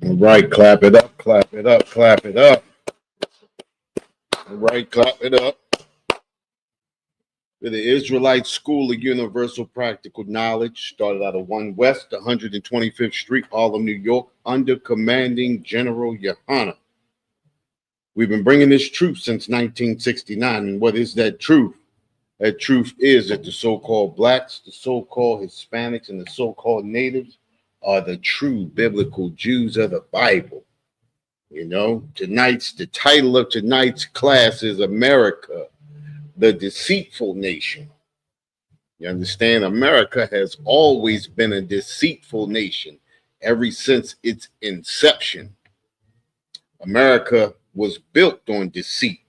All right, clap it up, clap it up, clap it up. All right, clap it up. For the Israelite School of Universal Practical Knowledge, started out of 1 West, 125th Street, Harlem, New York, under commanding General Yohana. We've been bringing this truth since 1969. And what is that truth? That truth is that the so-called blacks, the so-called Hispanics, and the so-called natives are the true biblical Jews of the Bible. You know, the title of tonight's class is America, the Deceitful Nation. You understand? America has always been a deceitful nation ever since its inception. America was built on deceit.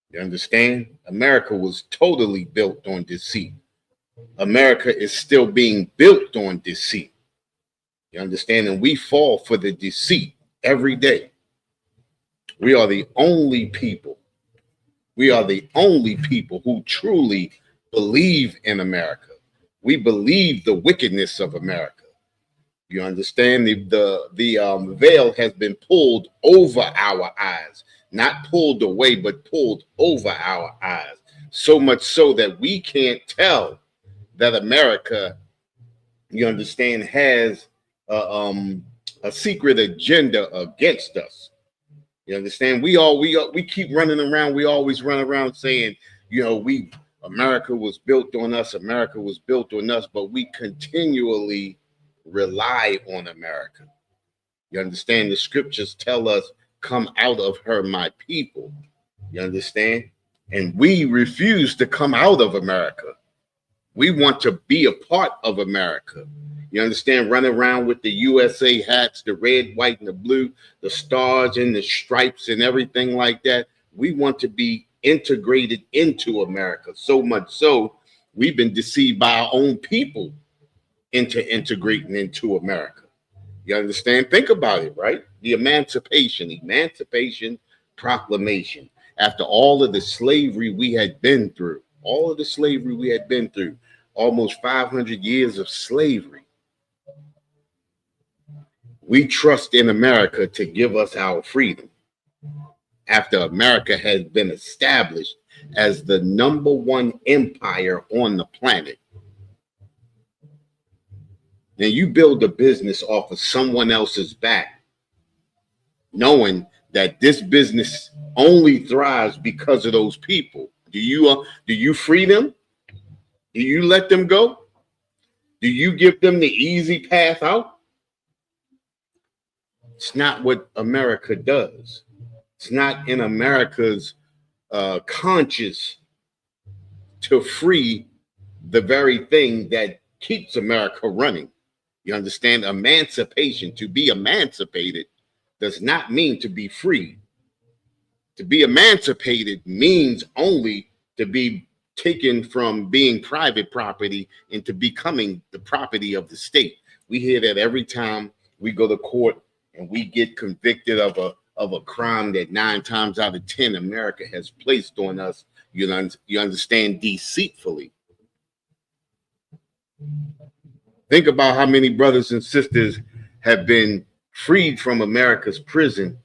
You understand? America was totally built on deceit. America is still being built on deceit. You understand? And we fall for the deceit every day. We are the only people. We are the only people who truly believe in America. We believe the wickedness of America. You understand? The veil has been pulled over our eyes, not pulled away, but pulled over our eyes. So much so that we can't tell that America, you understand, has a secret agenda against us. You understand? We keep running around. We always run around saying, America was built on us. America was built on us, but we continually rely on America. You understand? The scriptures tell us, "Come out of her, my people." You understand? And we refuse to come out of America. We want to be a part of America. You understand? Running around with the USA hats, the red, white, and the blue, the stars and the stripes and everything like that. We want to be integrated into America. So much so, we've been deceived by our own people into integrating into America. You understand? Think about it, right? The Emancipation Proclamation. After all of the slavery we had been through, almost 500 years of slavery. We trust in America to give us our freedom after America has been established as the number one empire on the planet. Now you build a business off of someone else's back, knowing that this business only thrives because of those people. Do you free them? Do you let them go? Do you give them the easy path out? It's not what America does. It's not in America's conscience to free the very thing that keeps America running. You understand? Emancipation, to be emancipated, does not mean to be free. To be emancipated means only to be taken from being private property into becoming the property of the state. We hear that every time we go to court and we get convicted of a crime that 9 times out of 10 America has placed on us, you understand, deceitfully. Think about how many brothers and sisters have been freed from America's prison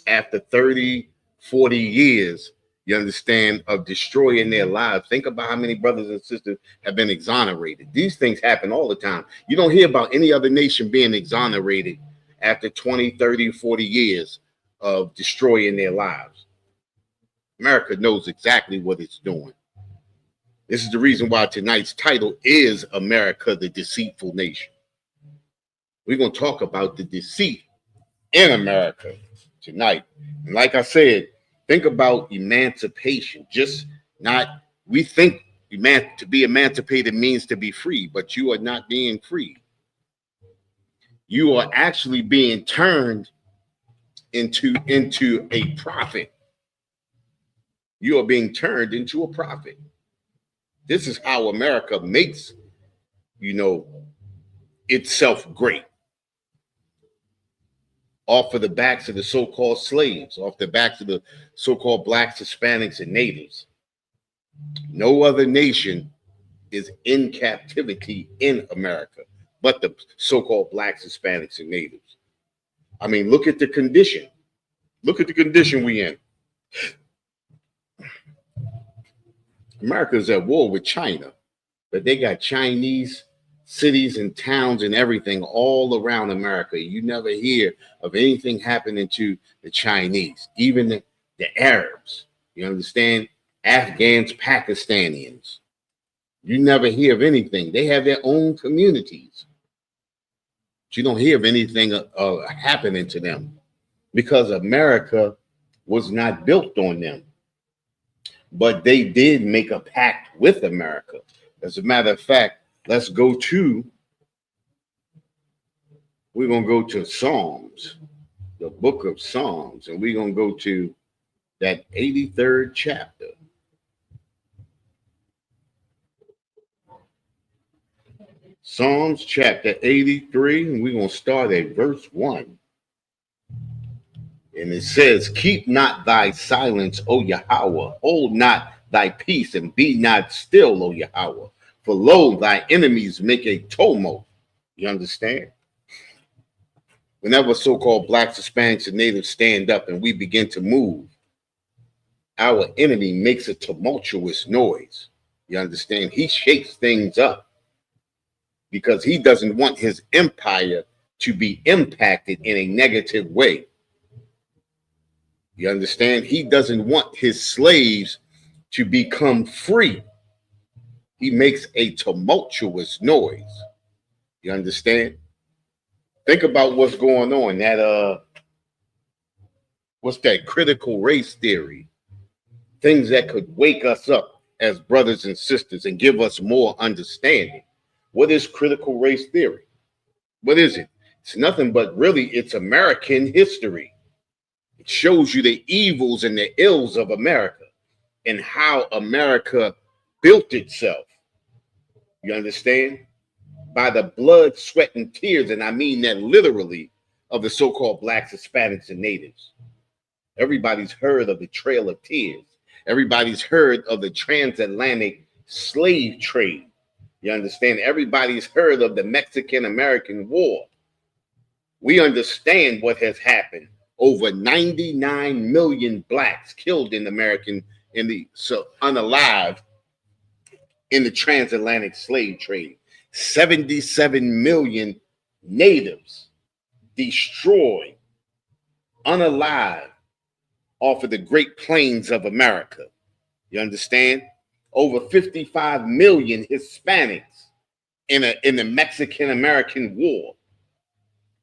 after 30, 40 years, you understand, of destroying their lives. Think about how many brothers and sisters have been exonerated. These things happen all the time. You don't hear about any other nation being exonerated after 20, 30, 40 years of destroying their lives. America knows exactly what it's doing. This is the reason why tonight's title is America, the Deceitful Nation. We're going to talk about the deceit in America tonight. And like I said, think about emancipation. We think to be emancipated means to be free, but you are not being free. You are actually being turned into a prophet. You are being turned into a prophet. This is how America makes, itself great. Off of the backs of the so-called slaves, off the backs of the so-called blacks, Hispanics, and natives. No other nation is in captivity in America but the so-called blacks, Hispanics, and natives. I mean, look at the condition. Look at the condition we in. America's at war with China, but they got Chinese cities and towns and everything all around America. You never hear of anything happening to the Chinese, even the Arabs. You understand? Afghans, Pakistanians. You never hear of anything. They have their own communities. But you don't hear of anything happening to them because America was not built on them. But they did make a pact with America. As a matter of fact, we're going to go to Psalms, the book of Psalms, and we're going to go to that 83rd chapter. Psalms chapter 83, and we're going to start at verse 1. And it says, keep not thy silence, O Yahweh. Hold not thy peace, and be not still, O Yahweh. For lo, thy enemies make a tumult. You understand? Whenever so-called blacks, Hispanics, and natives stand up and we begin to move, our enemy makes a tumultuous noise. You understand? He shakes things up because he doesn't want his empire to be impacted in a negative way. You understand? He doesn't want his slaves to become free. He makes a tumultuous noise. You understand? Think about what's going on. What's that critical race theory? Things that could wake us up as brothers and sisters and give us more understanding. What is critical race theory? What is it? It's nothing but really it's American history. It shows you the evils and the ills of America and how America built itself. You understand? By the blood, sweat, and tears, and I mean that literally, of the so-called blacks, Hispanics, and natives. Everybody's heard of the Trail of Tears. Everybody's heard of the transatlantic slave trade. You understand? Everybody's heard of the Mexican-American War. We understand what has happened. Over 99 million blacks killed in unalive in the transatlantic slave trade. 77 million natives destroyed, unalive, off of the Great Plains of America. You understand? Over 55 million Hispanics in the Mexican-American War.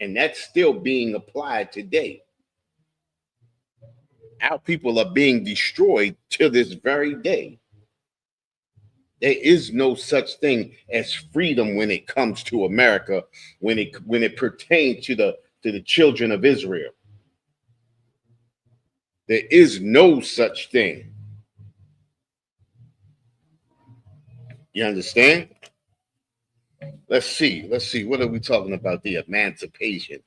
And that's still being applied today. Our people are being destroyed to this very day. There is no such thing as freedom when it comes to America, when it pertains to the children of Israel. There is no such thing. You understand? Let's see. What are we talking about? The emancipation.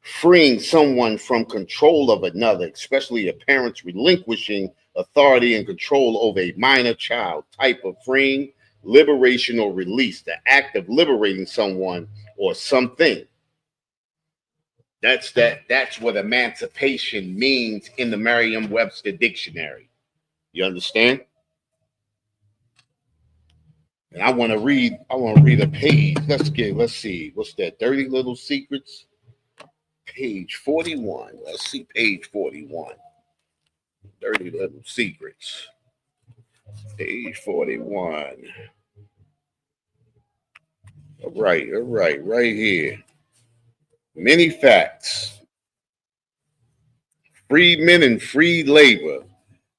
Freeing someone from control of another, especially a parent's relinquishing authority and control over a minor child. Type of freeing, liberation, or release. The act of liberating someone or something. That's what emancipation means in the Merriam-Webster dictionary. You understand? And I want to read a page. Let's see. What's that? Dirty Little Secrets? Page 41. Let's see page 41. Dirty Little Secrets. Page 41. All right, right here. Many facts. Freedmen and free labor.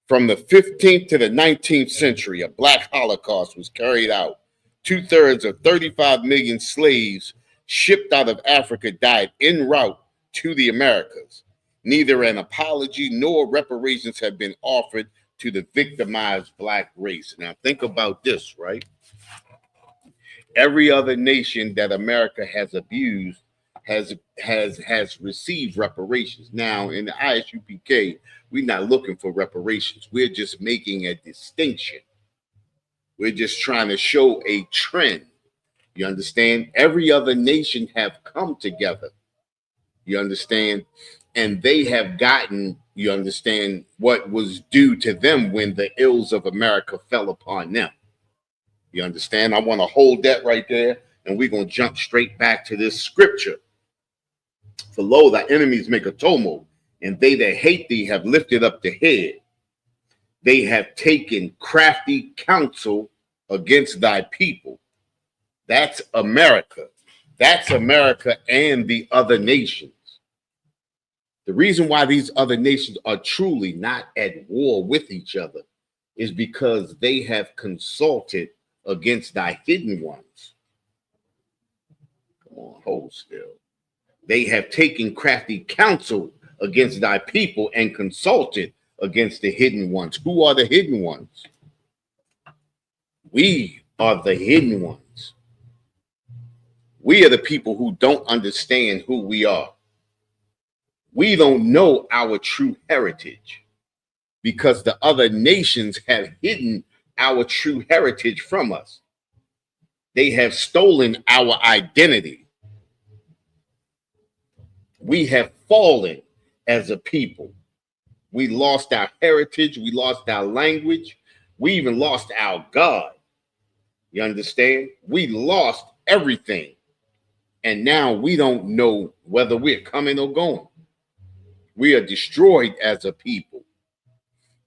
From the 15th to the 19th century, a black holocaust was carried out. 2/3 of 35 million slaves shipped out of Africa died en route to the Americas. Neither an apology nor reparations have been offered to the victimized black race. Now think about this, right? Every other nation that America has abused has received reparations. Now in the ISUPK, we're not looking for reparations. We're just making a distinction. We're just trying to show a trend. You understand? Every other nation have come together You understand? And they have gotten, you understand, what was due to them when the ills of America fell upon them. You understand? I want to hold that right there, and we're going to jump straight back to this scripture. For lo, thy enemies make a tumult, and they that hate thee have lifted up the head. They have taken crafty counsel against thy people. That's America. That's America and the other nations. The reason why these other nations are truly not at war with each other is because they have consulted against thy hidden ones. Come on, hold still. They have taken crafty counsel against thy people and consulted against the hidden ones. Who are the hidden ones? We are the hidden ones. We are the people who don't understand who we are. We don't know our true heritage because the other nations have hidden our true heritage from us. They have stolen our identity. We have fallen as a people. We lost our heritage. We lost our language. We even lost our God. You understand? We lost everything. And now we don't know whether we're coming or going. We are destroyed as a people.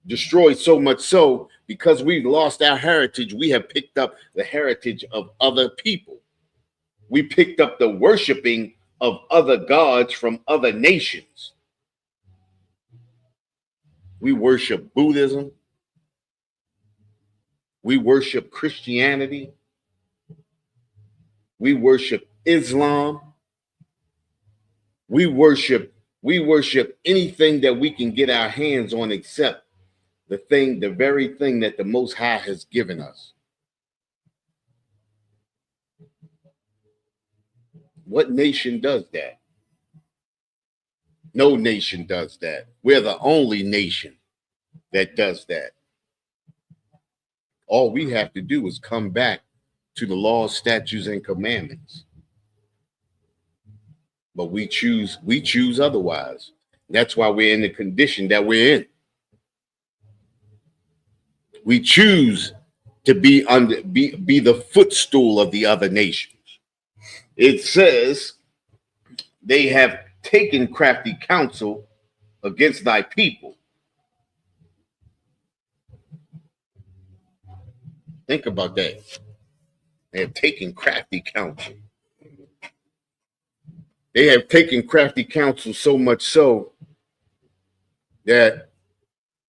Destroyed so much so because we've lost our heritage, we have picked up the heritage of other people. We picked up the worshiping of other gods from other nations. We worship Buddhism. We worship Christianity. We worship Islam. We worship anything that we can get our hands on except the very thing that the Most High has given us. What nation does that? No nation does that. We're the only nation that does that. All we have to do is come back to the laws, statutes, and commandments. But we choose otherwise. That's why we're in the condition that we're in. We choose to be the footstool of the other nations. It says they have taken crafty counsel against thy people. Think about that. They have taken crafty counsel. They have taken crafty counsel so much so that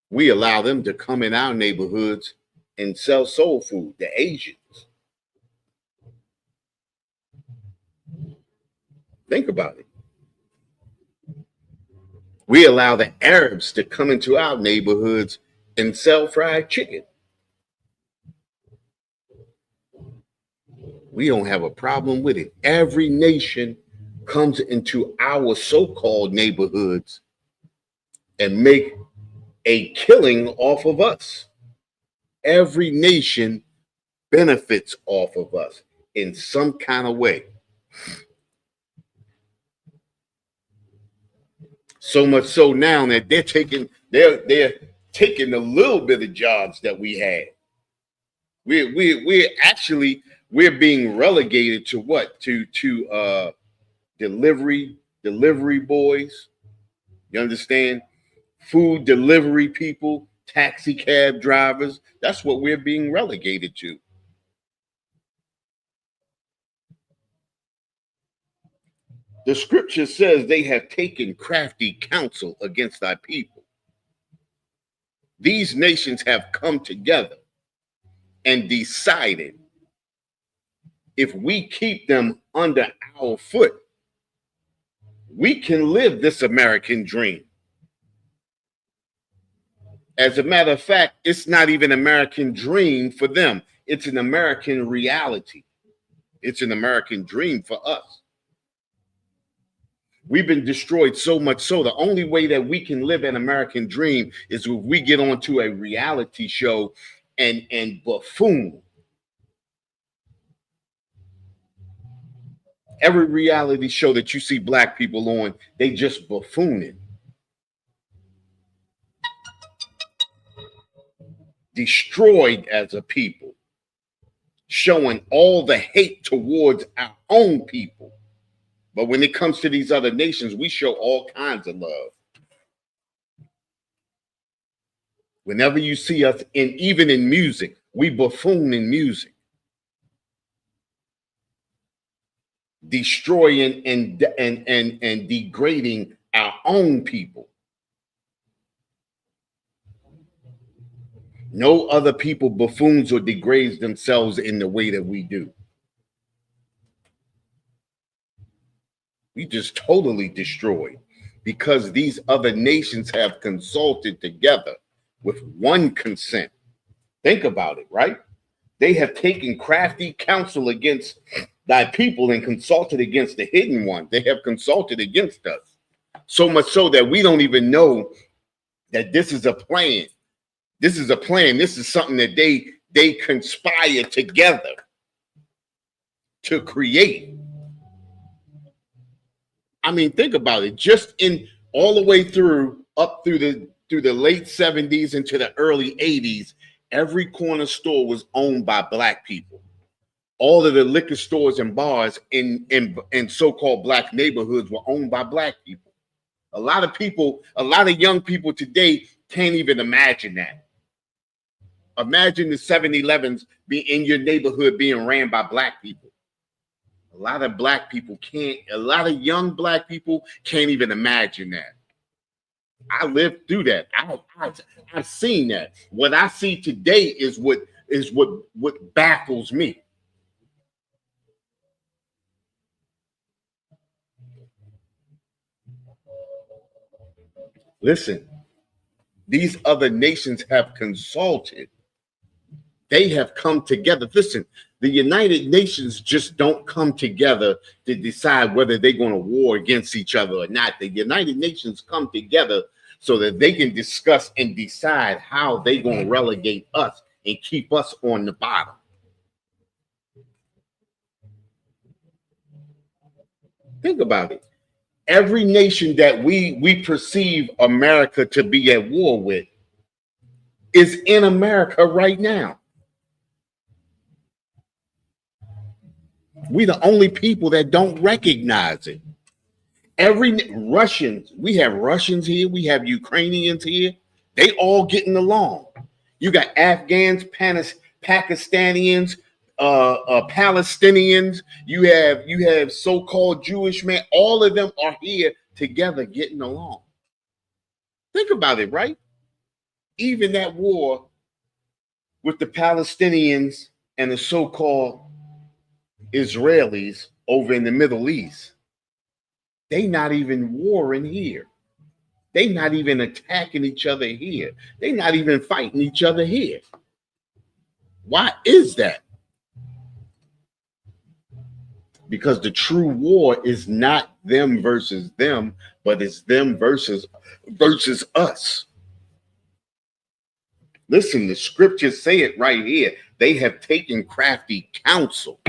we allow them to come in our neighborhoods and sell soul food, the Asians. Think about it. We allow the Arabs to come into our neighborhoods and sell fried chicken. We don't have a problem with it. Every nation comes into our so-called neighborhoods and make a killing off of us. Every nation benefits off of us in some kind of way. So much so now that they're taking a little bit of jobs that we had. We're being relegated to what? To delivery boys. You understand? Food delivery people, taxi cab drivers. That's what we're being relegated to. The scripture says they have taken crafty counsel against thy people. These nations have come together and decided if we keep them under our foot, we can live this American dream. As a matter of fact, it's not even an American dream for them. It's an American reality. It's an American dream for us. We've been destroyed so much so the only way that we can live an American dream is if we get onto a reality show and buffoon. Every reality show that you see black people on, they just buffooning, destroyed as a people, showing all the hate towards our own people. But when it comes to these other nations, we show all kinds of love. Whenever you see us in, even in music, we buffoon in music, destroying and degrading our own people. No other people buffoons or degrades themselves in the way that we do. We just totally destroyed because these other nations have consulted together with one consent. Think about it, right? They have taken crafty counsel against thy people and consulted against the hidden one. They have consulted against us. So much so that we don't even know that this is a plan. This is a plan. This is something that they conspire together to create. I mean, think about it. Just in all the way through up through the late 70s into the early 80s, every corner store was owned by black people. All of the liquor stores and bars in so-called black neighborhoods were owned by black people. A lot of young people today can't even imagine that. Imagine the 7-Elevens be in your neighborhood being ran by black people. A lot of black people can't, a lot of young black people can't even imagine that. I lived through that. I've seen that. What I see today is what baffles me. Listen, these other nations have consulted. They have come together. Listen, the United Nations just don't come together to decide whether they're going to war against each other or not. The United Nations come together so that they can discuss and decide how they're going to relegate us and keep us on the bottom. Think about it. Every nation that we perceive America to be at war with is in America right now. We the only people that don't recognize it. Every Russians, we have Russians here, we have Ukrainians here. They all getting along. You got Afghans, Pakistanians, Palestinians. You have so-called Jewish men. All of them are here together, getting along. Think about it, right? Even that war with the Palestinians and the so-called Israelis over in the Middle East, they not even warring here. They not even attacking each other here. They not even fighting each other here. Why is that? Because the true war is not them versus them, but it's them versus us. Listen, the scriptures say it right here. They have taken crafty counsel.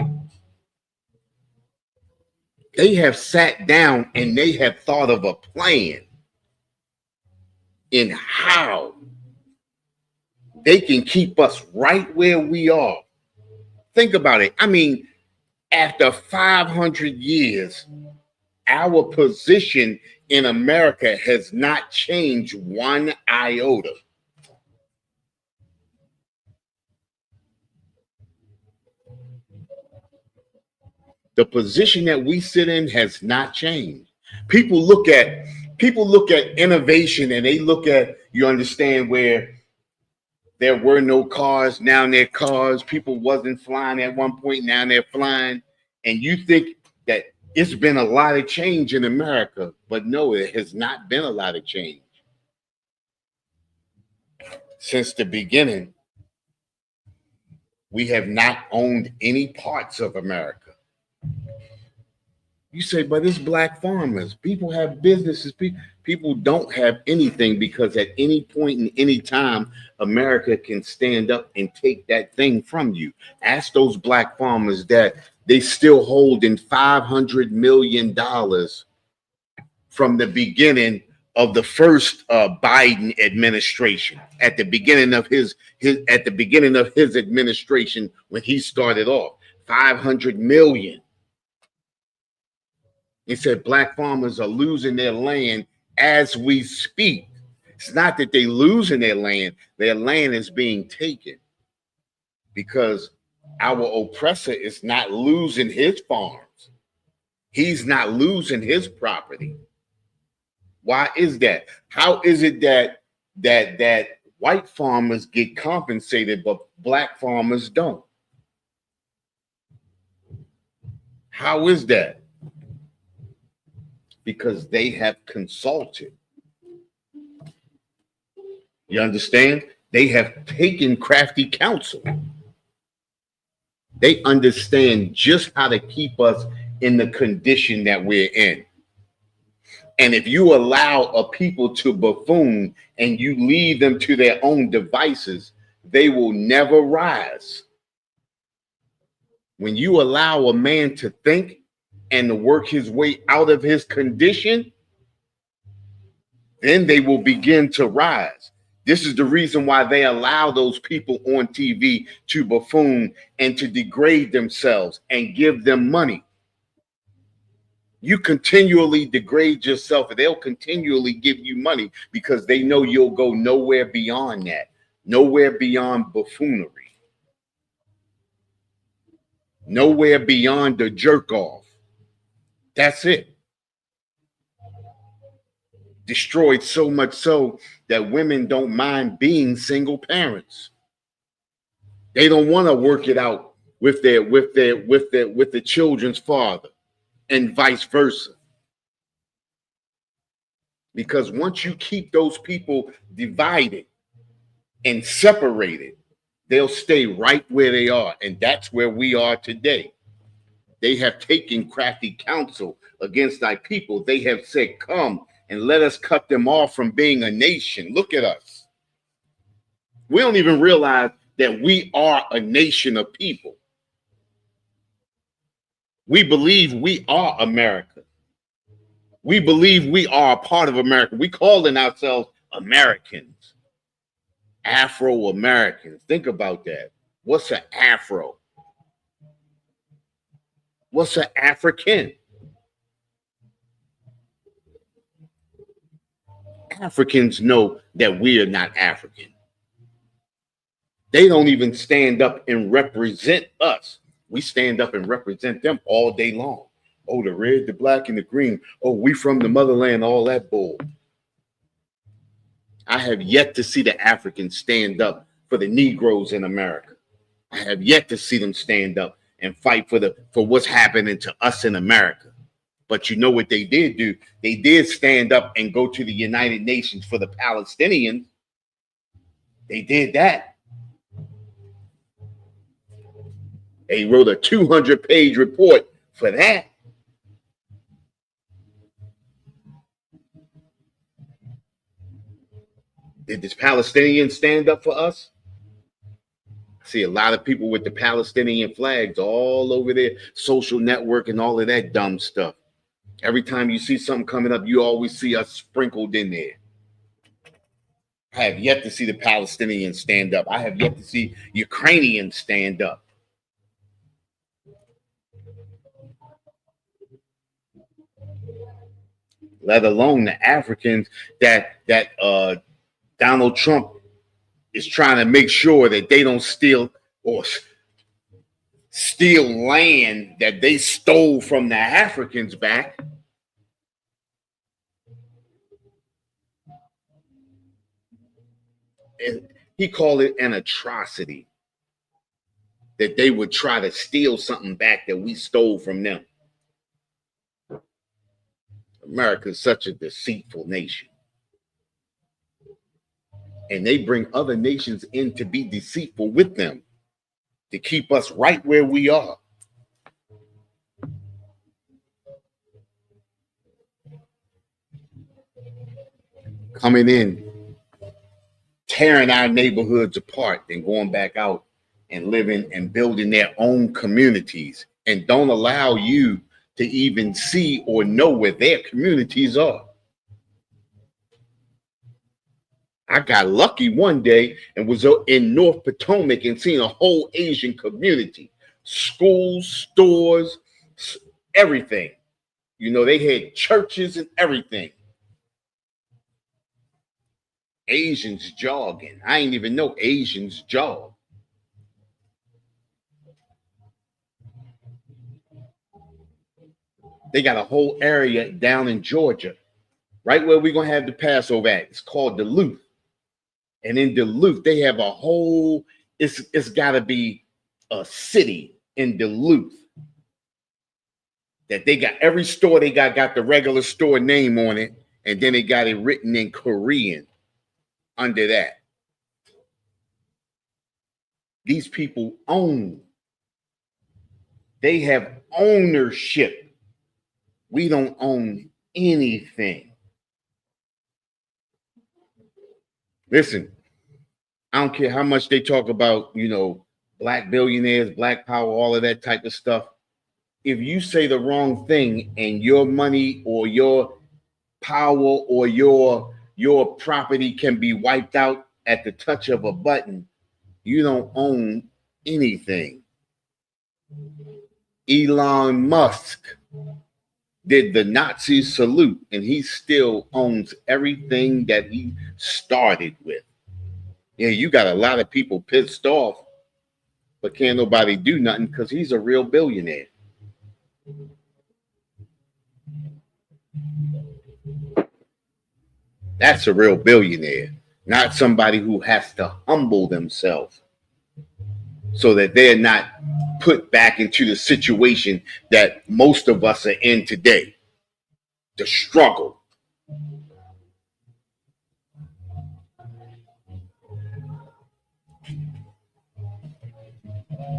They have sat down and they have thought of a plan in how they can keep us right where we are. Think about it. I mean, after 500 years, our position in America has not changed one iota. The position that we sit in has not changed. People look at innovation and they look at, you understand, where there were no cars, now there are cars. People wasn't flying at one point, now they're flying. And you think that it's been a lot of change in America, but no, it has not been a lot of change. Since the beginning, we have not owned any parts of America. You say, but it's black farmers. People have businesses. People don't have anything because at any point in any time, America can stand up and take that thing from you. Ask those black farmers that they still holding $500 million from the beginning of the first Biden administration. At the beginning of his administration, when he started off, 500 million. It said black farmers are losing their land as we speak. It's not that they're losing their land is being taken because our oppressor is not losing his farms. He's not losing his property. Why is that? How is it that white farmers get compensated but black farmers don't? How is that? Because they have consulted. You understand? They have taken crafty counsel. They understand just how to keep us in the condition that we're in. And if you allow a people to buffoon and you leave them to their own devices, they will never rise. When you allow a man to think and to work his way out of his condition, then they will begin to rise. This is the reason why they allow those people on TV to buffoon and to degrade themselves and give them money. You continually degrade yourself and they'll continually give you money because they know you'll go nowhere beyond that, nowhere beyond buffoonery, nowhere beyond the jerk off. That's it. Destroyed so much so that women don't mind being single parents. They don't want to work it out with the children's father and vice versa. Because once you keep those people divided and separated, they'll stay right where they are. And that's where we are today. They have taken crafty counsel against thy people. They have said, come and let us cut them off from being a nation. Look at us. We don't even realize that we are a nation of people. We believe we are America. We believe we are a part of America. We calling ourselves Americans, Afro-Americans. Think about that. What's an Afro? What's an African? Africans know that we are not African. They don't even stand up and represent us. We stand up and represent them all day long. Oh, the red, the black, and the green. Oh, we from the motherland, all that bull. I have yet to see the Africans stand up for the Negroes in America. I have yet to see them stand up and fight for what's happening to us in America. But you know what they did do? They did stand up and go to the United Nations for the Palestinians. They did that. They wrote a 200-page report for that. Did the Palestinians stand up for us? I see a lot of people with the Palestinian flags all over their social network and all of that dumb stuff. Every time you see something coming up, you always see us sprinkled in there. I have yet to see the Palestinians stand up. I have yet to see Ukrainians stand up. Let alone the Africans that Donald Trump is trying to make sure that they don't steal land that they stole from the Africans back. And he called it an atrocity that they would try to steal something back that we stole from them. America is such a deceitful nation. And they bring other nations in to be deceitful with them, to keep us right where we are. coming in, tearing our neighborhoods apart, and going back out and living and building their own communities, and don't allow you to even see or know where their communities are. I got lucky one day and was in North Potomac and seen a whole Asian community, schools, stores, everything. You know, they had churches and everything. Asians jogging. I ain't even know Asians jog. They got a whole area down in Georgia, right where we're going to have the Passover at. It's called Duluth. And in Duluth, they have a whole, it's got to be a city in Duluth that they got. Every store they got the regular store name on it, and then they got it written in Korean under that. These people own. They have ownership. We don't own anything. Listen, I don't care how much they talk about, you know, black billionaires, black power, all of that type of stuff. If you say the wrong thing and your money or your power or your property can be wiped out at the touch of a button, you don't own anything. Elon Musk did the Nazi salute, and he still owns everything that he started with. Yeah, you got a lot of people pissed off, but can't nobody do nothing because he's a real billionaire. That's a real billionaire, not somebody who has to humble themselves so that they're not put back into the situation that most of us are in today, the struggle.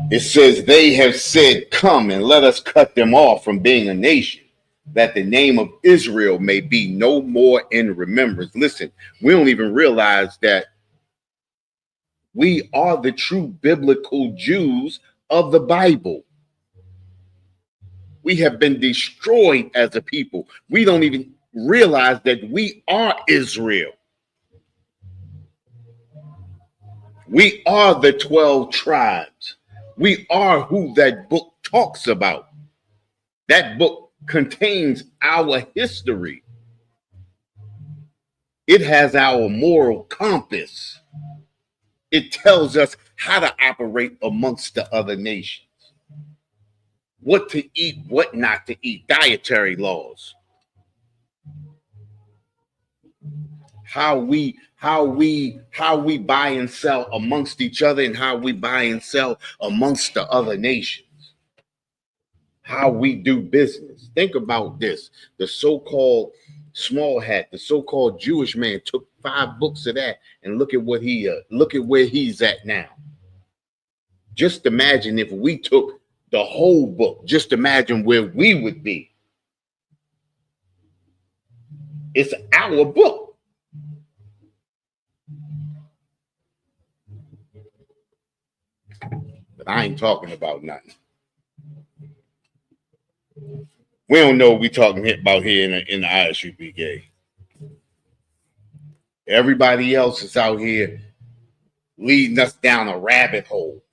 It says, they have said, come and let us cut them off from being a nation, that the name of Israel may be no more in remembrance. Listen, we don't even realize that we are the true biblical Jews of the Bible. We have been destroyed as a people. We don't even realize that we are Israel. We are the 12 tribes. We are who that book talks about. That book contains our history. It has our moral compass. It tells us how to operate amongst the other nations. What to eat, what not to eat, dietary laws. How we buy and sell amongst each other, and how we buy and sell amongst the other nations. How we do business. Think about this. The so-called small hat, the so-called Jewish man took 5 books of that, and look at what look at where he's at now. Just imagine if we took the whole book. Just imagine where we would be. It's our book. But I ain't talking about nothing. We don't know what we talking about here in the ISUPK. Everybody else is out here leading us down a rabbit hole.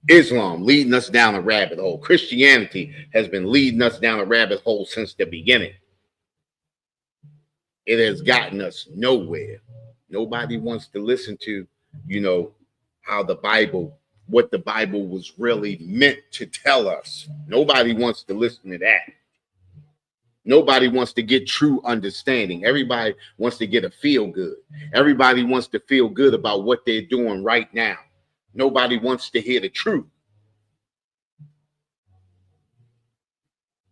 Islam leading us down a rabbit hole. Christianity has been leading us down a rabbit hole since the beginning. It has gotten us nowhere. Nobody wants to listen to, you know, how the Bible, what the Bible was really meant to tell us. Nobody wants to listen to that. Nobody wants to get true understanding. Everybody wants to get a feel good. Everybody wants to feel good about what they're doing right now. Nobody wants to hear the truth.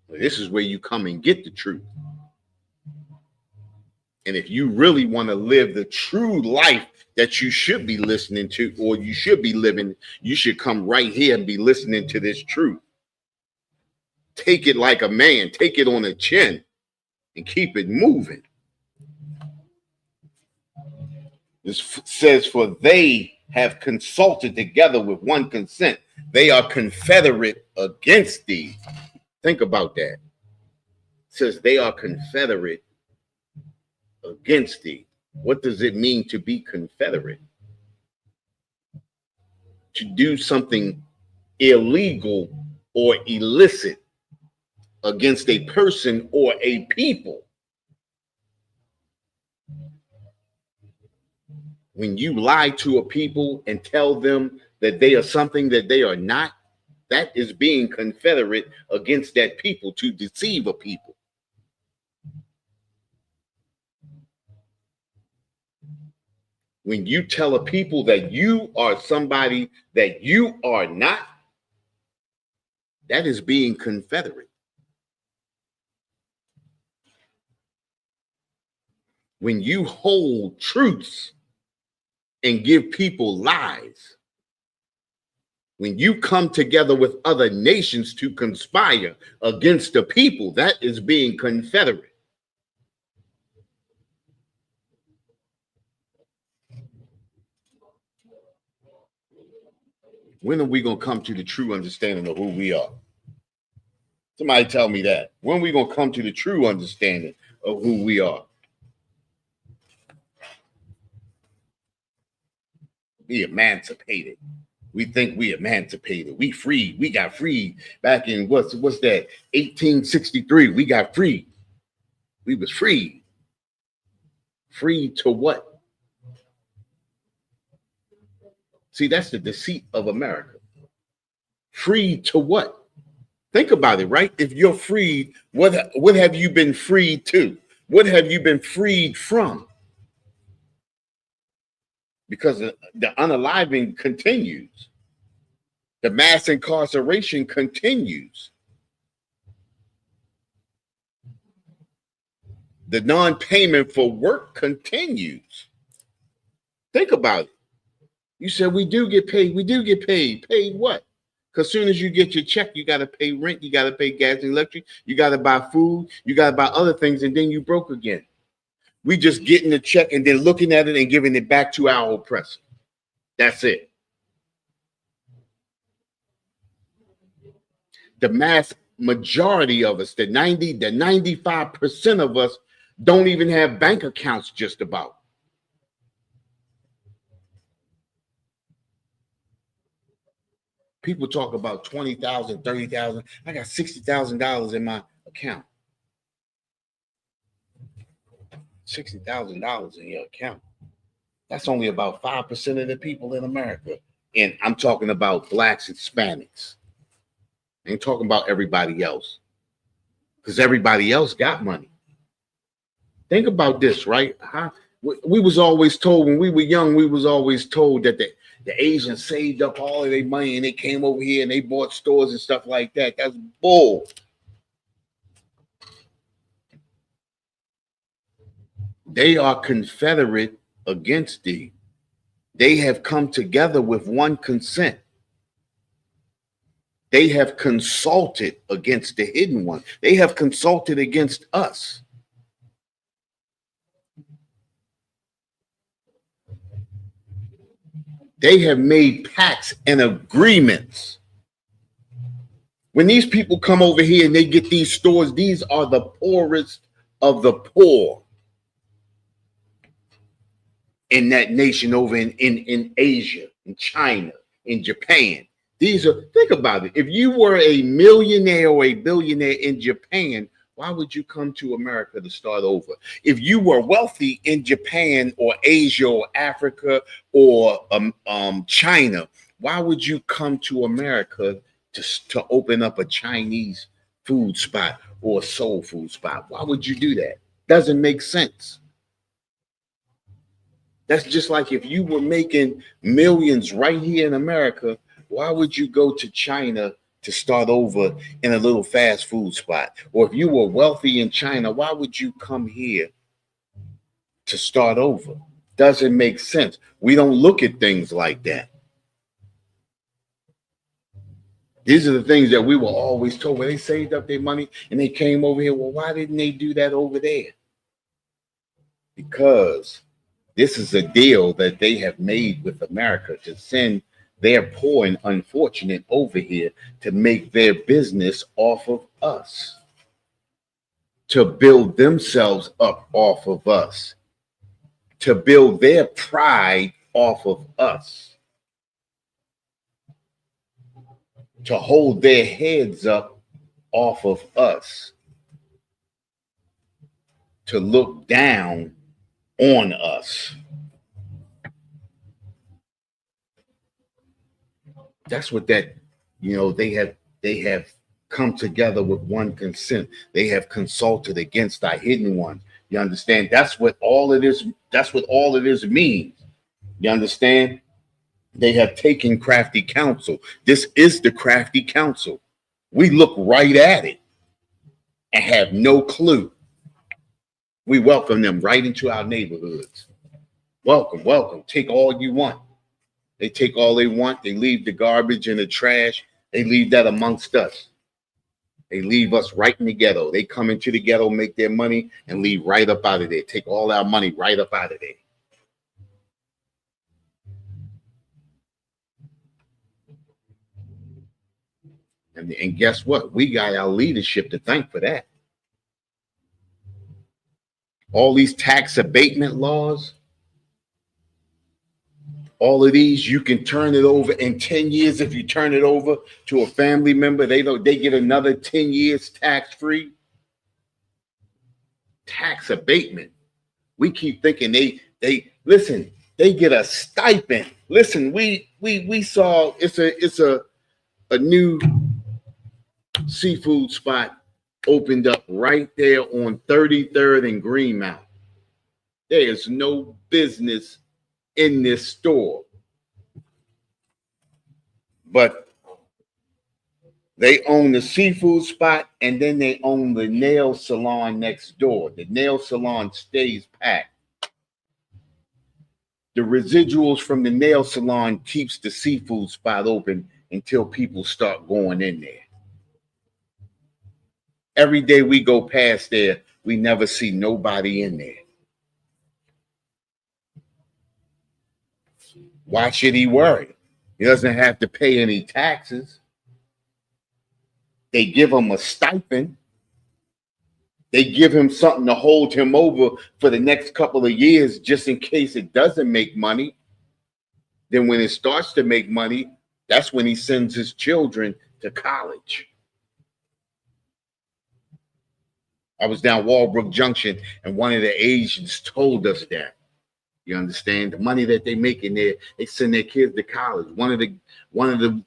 This is where you come and get the truth. And if you really want to live the true life that you should be listening to, or you should be living, you should come right here and be listening to this truth. Take it like a man, take it on the chin, and keep it moving. This says, for they have consulted together with one consent. They are confederate against thee. Think about that. It says they are confederate against thee. What does it mean to be confederate? To do something illegal or illicit against a person or a people. When you lie to a people and tell them that they are something that they are not, that is being confederate against that people, to deceive a people. When you tell a people that you are somebody that you are not, that is being confederate. When you hold truths and give people lies, when you come together with other nations to conspire against the people, that is being confederate. When are we going to come to the true understanding of who we are? Somebody tell me that. When are we going to come to the true understanding of who we are? Be emancipated. We think we emancipated. We free. We got free back in what's that? 1863. We got free. We was free. Free to what? See, that's the deceit of America. Free to what? Think about it, right? If you're freed, what have you been freed to? What have you been freed from? Because the unaliving continues. The mass incarceration continues. The non-payment for work continues. Think about it. You said we do get paid. We do get paid. Paid what? Because as soon as you get your check, you got to pay rent. You got to pay gas and electric. You got to buy food. You got to buy other things, and then you broke again. We just getting the check and then looking at it and giving it back to our oppressor. That's it. The mass majority of us, the 95% of us, don't even have bank accounts just about. People talk about 20,000, 30,000. I got $60,000 in my account. $60,000 in your account. That's only about 5% of the people in America. And I'm talking about blacks and Hispanics. I ain't talking about everybody else. Because everybody else got money. Think about this, right? We was always told when we were young, we was always told that the Asians saved up all of their money and they came over here and they bought stores and stuff like that. That's bull. They are confederate against thee. They have come together with one consent. They have consulted against the hidden one. They have consulted against us. They have made pacts and agreements. When these people come over here and they get these stores, these are the poorest of the poor in that nation over in Asia, in China, in Japan. These are, think about it. If you were a millionaire or a billionaire in Japan, why would you come to America to start over? If you were wealthy in Japan or Asia or Africa or China, why would you come to America to open up a Chinese food spot or a soul food spot? Why would you do that? Doesn't make sense. That's just like if you were making millions right here in America, why would you go to China to start over in a little fast food spot? Or if you were wealthy in China, why would you come here to start over? Doesn't make sense. We don't look at things like that. These are the things that we were always told when they saved up their money and they came over here. Well, why didn't they do that over there? Because This is a deal that they have made with America to send their poor and unfortunate over here to make their business off of us, to build themselves up off of us, to build their pride off of us, to hold their heads up off of us, to look down on us. That's what that, they have come together with one consent. They have consulted against our hidden ones. You understand? That's what all of this, that's what all of this means. You understand? They have taken crafty counsel. This is the crafty counsel. We look right at it and have no clue. We welcome them right into our neighborhoods. Welcome, welcome. Take all you want. They take all they want. They leave the garbage and the trash. They leave that amongst us. They leave us right in the ghetto. They come into the ghetto, make their money, and leave right up out of there. Take all our money right up out of there. And guess what? We got our leadership to thank for that. All these tax abatement laws, all of these, you can turn it over in 10 years. If you turn it over to a family member, they get another 10 years tax-free. Tax abatement. We keep thinking they listen, they get a stipend. Listen, we saw it's a new seafood spot opened up right there on 33rd and Greenmount. There is no business in this store, but they own the seafood spot and then they own the nail salon next door. The nail salon stays packed. The residuals from the nail salon keeps the seafood spot open until people start going in there. Every day we go past there, we never see nobody in there. Why should he worry? He doesn't have to pay any taxes. They give him a stipend. They give him something to hold him over for the next couple of years just in case it doesn't make money. Then when it starts to make money, that's when he sends his children to college. I was down Walbrook Junction and one of the Asians told us that. You understand? The money that they make in there, they send their kids to college. One of the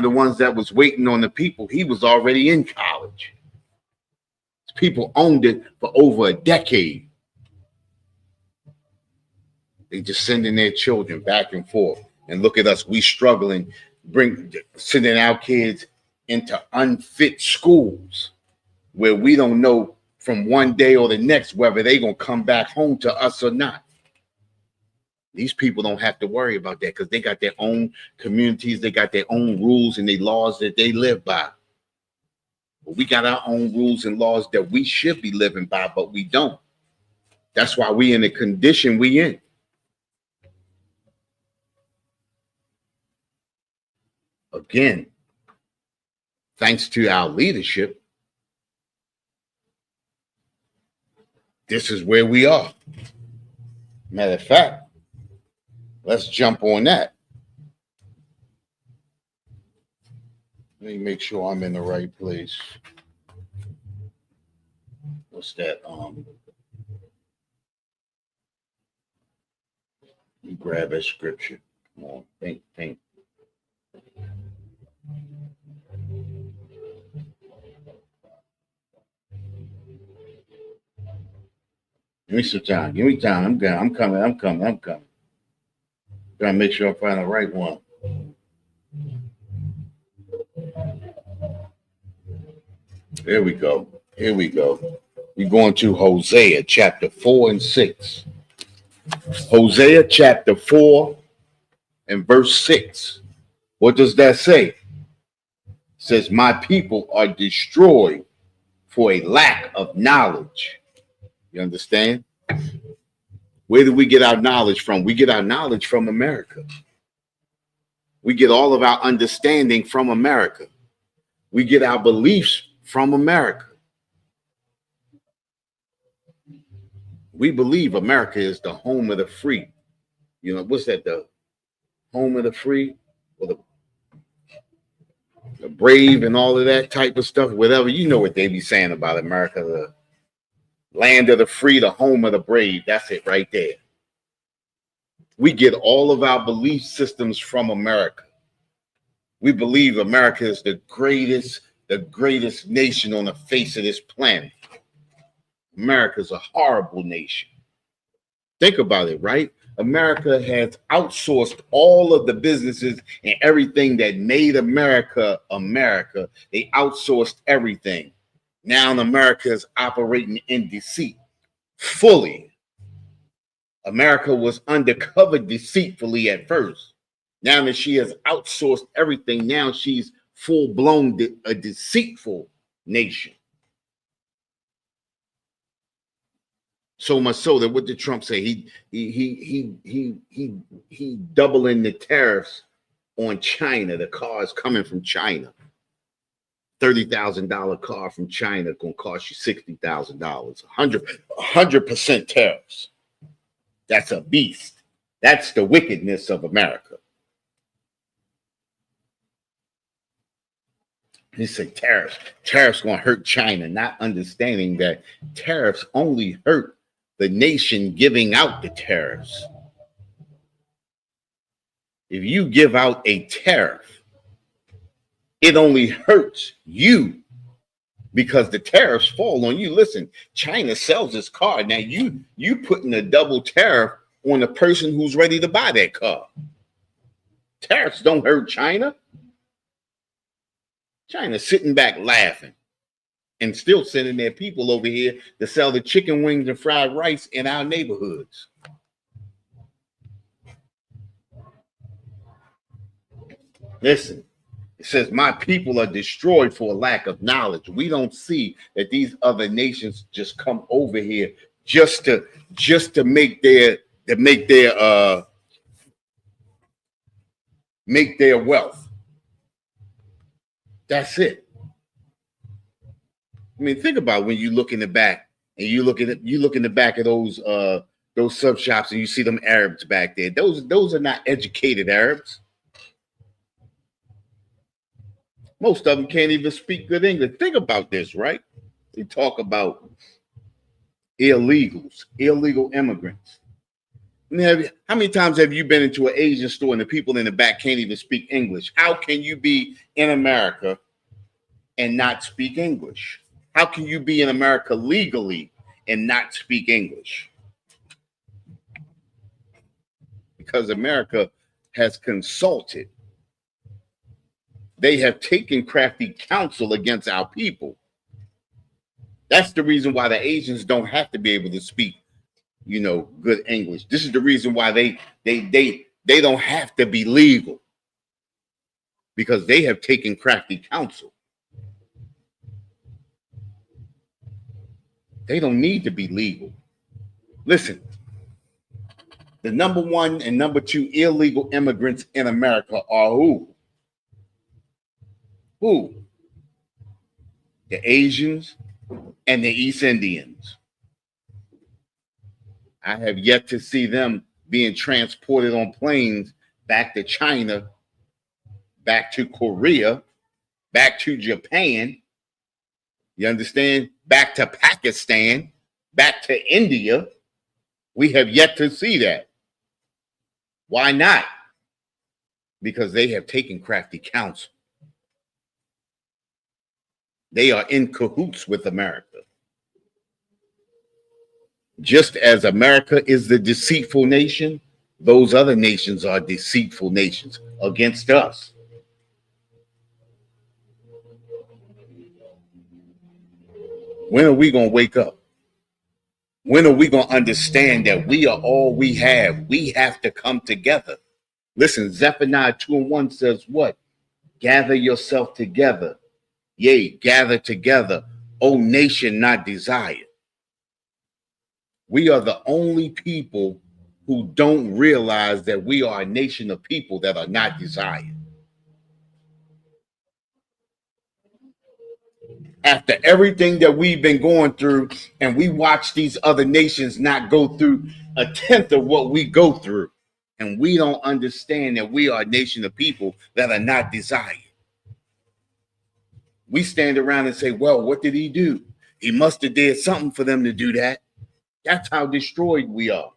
ones that was waiting on the people, he was already in college. People owned it for over a decade. They just sending their children back and forth. And look at us, we struggling, sending our kids into unfit schools where we don't know from one day or the next whether they're going to come back home to us or not. These people don't have to worry about that because they got their own communities, they got their own rules and their laws that they live by. But we got our own rules and laws that we should be living by, but we don't. That's why we in the condition we in. Again, thanks to our leadership, this is where we are. Matter of fact, let's jump on that. Let me make sure I'm in the right place. What's that? You grab a scripture. Come on, think. Give me some time. Give me time. I'm coming. Gotta make sure I find the right one. There we go. Here we go. We're going to Hosea chapter 4 and 6. Hosea chapter 4 and verse 6. What does that say? It says, my people are destroyed for a lack of knowledge. You understand? Where do we get our knowledge from? We get our knowledge from America. We get all of our understanding from America. We get our beliefs from America. We believe America is the home of the free. You know, what's that? The home of the free or the brave and all of that type of stuff, whatever. You know what they be saying about America, the land of the free, the home of the brave. That's it right there. We get all of our belief systems from America. We believe America is the greatest nation on the face of this planet. America is a horrible nation. Think about it, right? America has outsourced all of the businesses and everything that made America America. They outsourced everything. Now America is operating in deceit fully. America was undercover deceitfully at first. Now that she has outsourced everything, now she's full-blown a deceitful nation. So much so that what did Trump say? He doubling the tariffs on China. The car is coming from China. $30,000 car from China gonna cost you $60,000. 100% tariffs. That's a beast. That's the wickedness of America. He said tariffs gonna hurt China, not understanding that tariffs only hurt the nation giving out the tariffs. If you give out a tariff, it only hurts you because the tariffs fall on you. Listen, China sells this car. Now you putting a double tariff on the person who's ready to buy that car. Tariffs don't hurt China. China's sitting back laughing and still sending their people over here to sell the chicken wings and fried rice in our neighborhoods. Listen, it says, my people are destroyed for a lack of knowledge. We don't see that these other nations just come over here just to make their wealth. That's it. I mean, think about when you look in the back and you look in the back of those sub shops and you see them Arabs back there. Those are not educated Arabs. Most of them can't even speak good English. Think about this, right? They talk about illegals, illegal immigrants. How many times have you been into an Asian store and the people in the back can't even speak English? How can you be in America and not speak English? How can you be in America legally and not speak English? Because America has consulted. They have taken crafty counsel against our people. That's the reason why the Asians don't have to be able to speak, good English. This is the reason why they don't have to be legal, because they have taken crafty counsel. They don't need to be legal. Listen, the number one and number two illegal immigrants in America are who? Who? The Asians and the East Indians. I have yet to see them being transported on planes back to China, back to Korea, back to Japan. You understand? Back to Pakistan, back to India. We have yet to see that. Why not? Because they have taken crafty counsel. They are in cahoots with America. Just as America is the deceitful nation, those other nations are deceitful nations against us. When are we going to wake up? When are we going to understand that we are all we have? We have to come together. Listen, Zephaniah 2:1 says what? Gather yourself together. Yea, gather together, O nation not desired. We are the only people who don't realize that we are a nation of people that are not desired. After everything that we've been going through, and we watch these other nations not go through a tenth of what we go through, and we don't understand that we are a nation of people that are not desired. We stand around and say, well, what did he do? He must have did something for them to do that. That's how destroyed we are.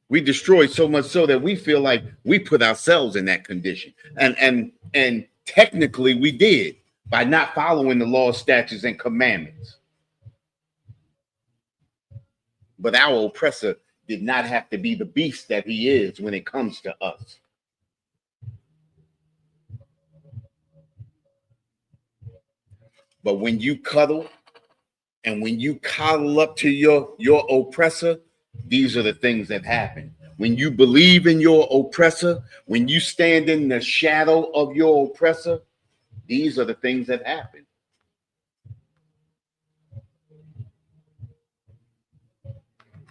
We destroyed so much so that we feel like we put ourselves in that condition. And technically we did by not following the law, statutes, and commandments. But our oppressor did not have to be the beast that he is when it comes to us. But when you cuddle and when you coddle up to your oppressor, these are the things that happen. When you believe in your oppressor, when you stand in the shadow of your oppressor, these are the things that happen.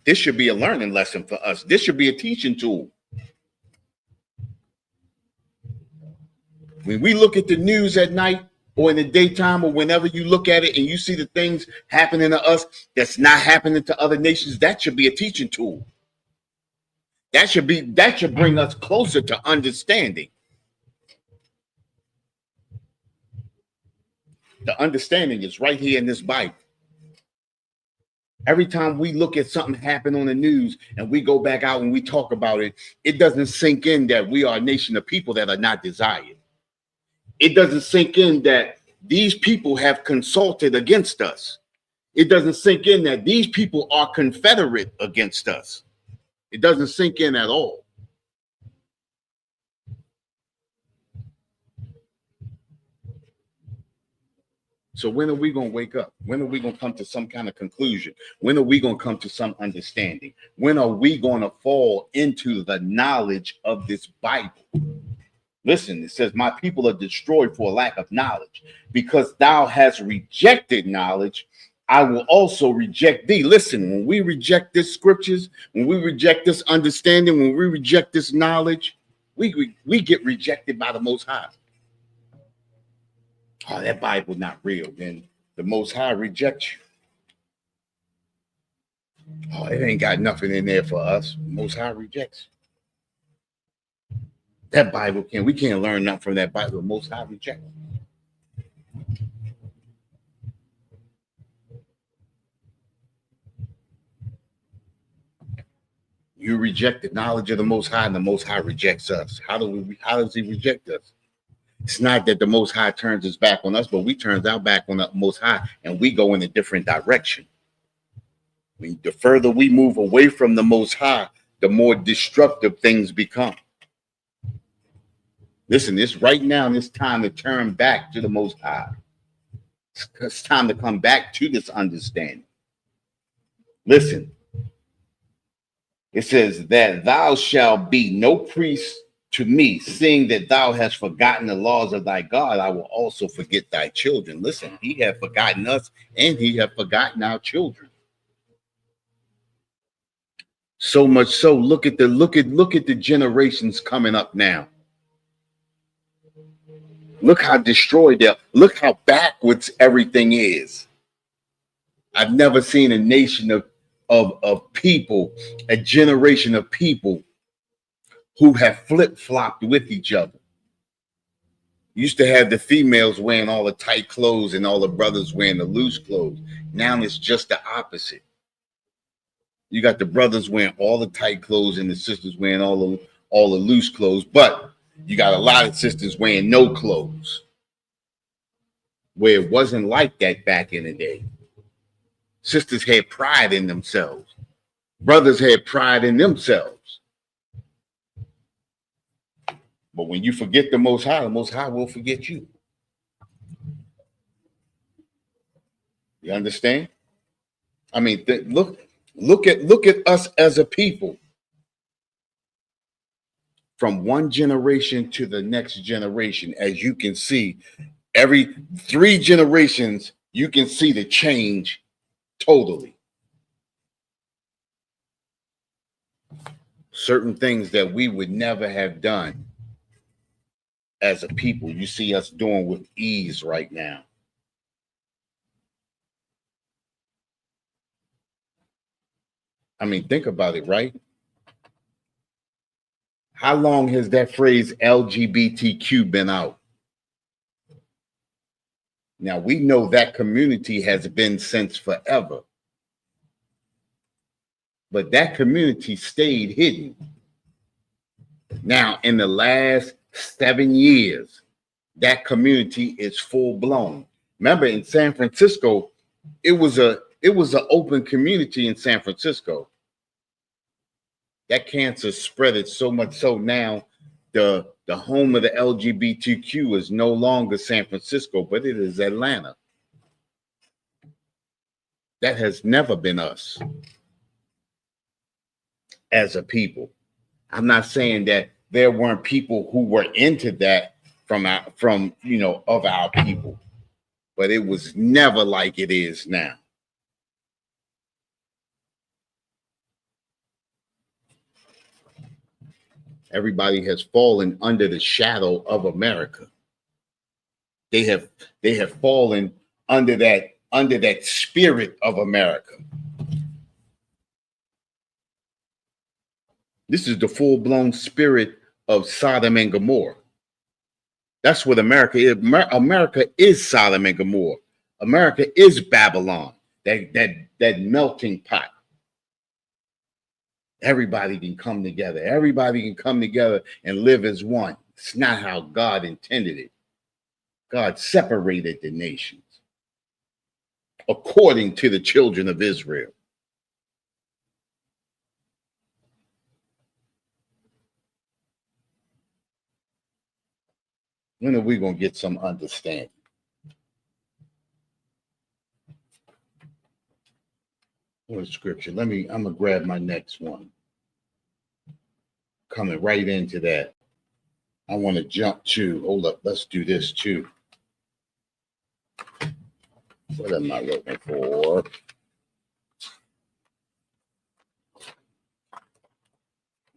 This should be a learning lesson for us. This should be a teaching tool. When we look at the news at night or in the daytime or whenever you look at it and you see the things happening to us that's not happening to other nations, that should be a teaching tool. That should bring us closer to understanding. The understanding is right here in this Bible. Every time we look at something happen on the news and we go back out and we talk about it, it doesn't sink in that we are a nation of people that are not desired. It doesn't sink in that these people have consulted against us. It doesn't sink in that these people are confederate against us. It doesn't sink in at all. So when are we going to wake up? When are we going to come to some kind of conclusion? When are we going to come to some understanding? When are we going to fall into the knowledge of this Bible? Listen, it says, my people are destroyed for a lack of knowledge. Because thou hast rejected knowledge, I will also reject thee. Listen, when we reject this scriptures, when we reject this understanding, when we reject this knowledge, we get rejected by the Most High. Oh, that Bible not real. Then the Most High rejects you. Oh, it ain't got nothing in there for us. The Most High rejects. That Bible we can't learn nothing from that Bible. The Most High rejects. You reject the knowledge of the Most High, and the Most High rejects us. How does he reject us? It's not that the Most High turns his back on us, but we turn our back on the Most High and we go in a different direction. The further we move away from the Most High, the more destructive things become. Listen, it's right now, and it's time to turn back to the Most High. It's time to come back to this understanding. Listen, it says that thou shalt be no priest to me, seeing that thou hast forgotten the laws of thy God, I will also forget thy children. Listen, he hath forgotten us and he hath forgotten our children. So much so, look at the generations coming up now. Look how destroyed they are. Look how backwards everything is. I've never seen a nation of people, a generation of people who have flip-flopped with each other. Used to have the females wearing all the tight clothes and all the brothers wearing the loose clothes. Now it's just the opposite. You got the brothers wearing all the tight clothes and the sisters wearing all the loose clothes, but you got a lot of sisters wearing no clothes. Where it wasn't like that back in the day. Sisters had pride in themselves. Brothers had pride in themselves. But when you forget the Most High will forget you. You understand? I mean, look at us as a people. From one generation to the next generation, as you can see, every 3 generations, you can see the change totally. Certain things that we would never have done as a people, you see us doing with ease right now. I mean, think about it, right? How long has that phrase LGBTQ been out? Now, we know that community has been since forever, but that community stayed hidden. Now, in the last 7 years, that community is full blown. Remember, in San Francisco, it was an open community in San Francisco. That cancer spread it so much so now the home of the LGBTQ is no longer San Francisco, but it is Atlanta. That has never been us as a people. I'm not saying that there weren't people who were into that from of our people, but it was never like it is now. Everybody has fallen under the shadow of America. They have they have fallen under that spirit of America. This is the full-blown spirit of Sodom and Gomorrah. That's what America is. America is Sodom and Gomorrah. America is Babylon, that melting pot. Everybody can come together. Everybody can come together and live as one. It's not how God intended it. God separated the nations according to the children of Israel. When are we going to get some understanding? What scripture? I'm going to grab my next one. Coming right into that. I want to jump to, hold up, let's do this too. What am I looking for?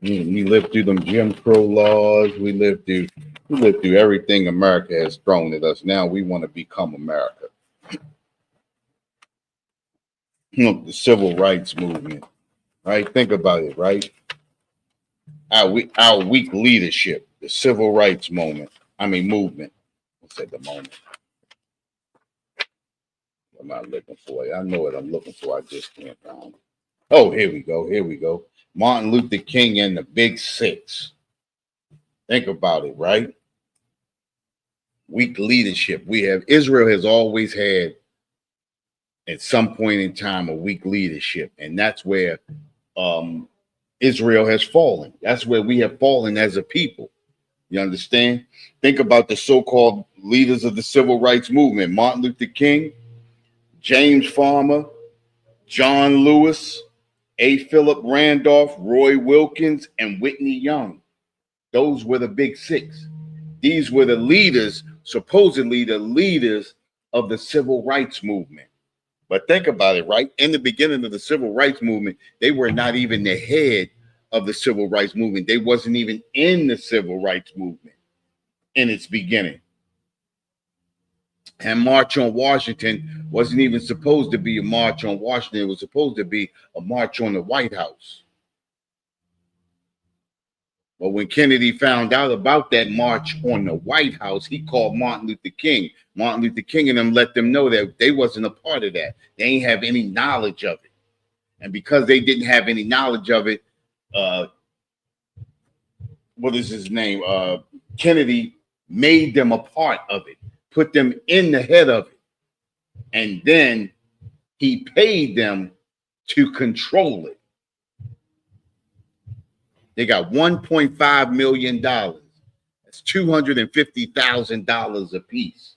We lived through them Jim Crow laws. We lived through everything America has thrown at us. Now we want to become America. The civil rights movement, right? Think about it, right? Our weak leadership, the civil rights movement. I said the moment. I'm not looking for it. I know what I'm looking for. I just can't find it. Oh, here we go. Here we go. Martin Luther King and the Big Six. Think about it, right? Weak leadership. Israel has always had, at some point in time, a weak leadership, and that's where Israel has fallen. That's where we have fallen as a people. You understand? Think about the so-called leaders of the civil rights movement: Martin Luther King, James Farmer, John Lewis, A. Philip Randolph, Roy Wilkins, and Whitney Young. Those were the Big Six. These were the leaders, supposedly the leaders of the civil rights movement. But think about it, right? In the beginning of the civil rights movement, they were not even the head of the civil rights movement. They wasn't even in the civil rights movement in its beginning. And March on Washington wasn't even supposed to be a march on Washington. It was supposed to be a march on the White House. But when Kennedy found out about that march on the White House, he called Martin Luther King. Martin Luther King and them let them know that they wasn't a part of that. They ain't have any knowledge of it. And because they didn't have any knowledge of it, what is his name? Kennedy made them a part of it, put them in the head of it. And then he paid them to control it. They got $1.5 million. That's $250,000 a piece.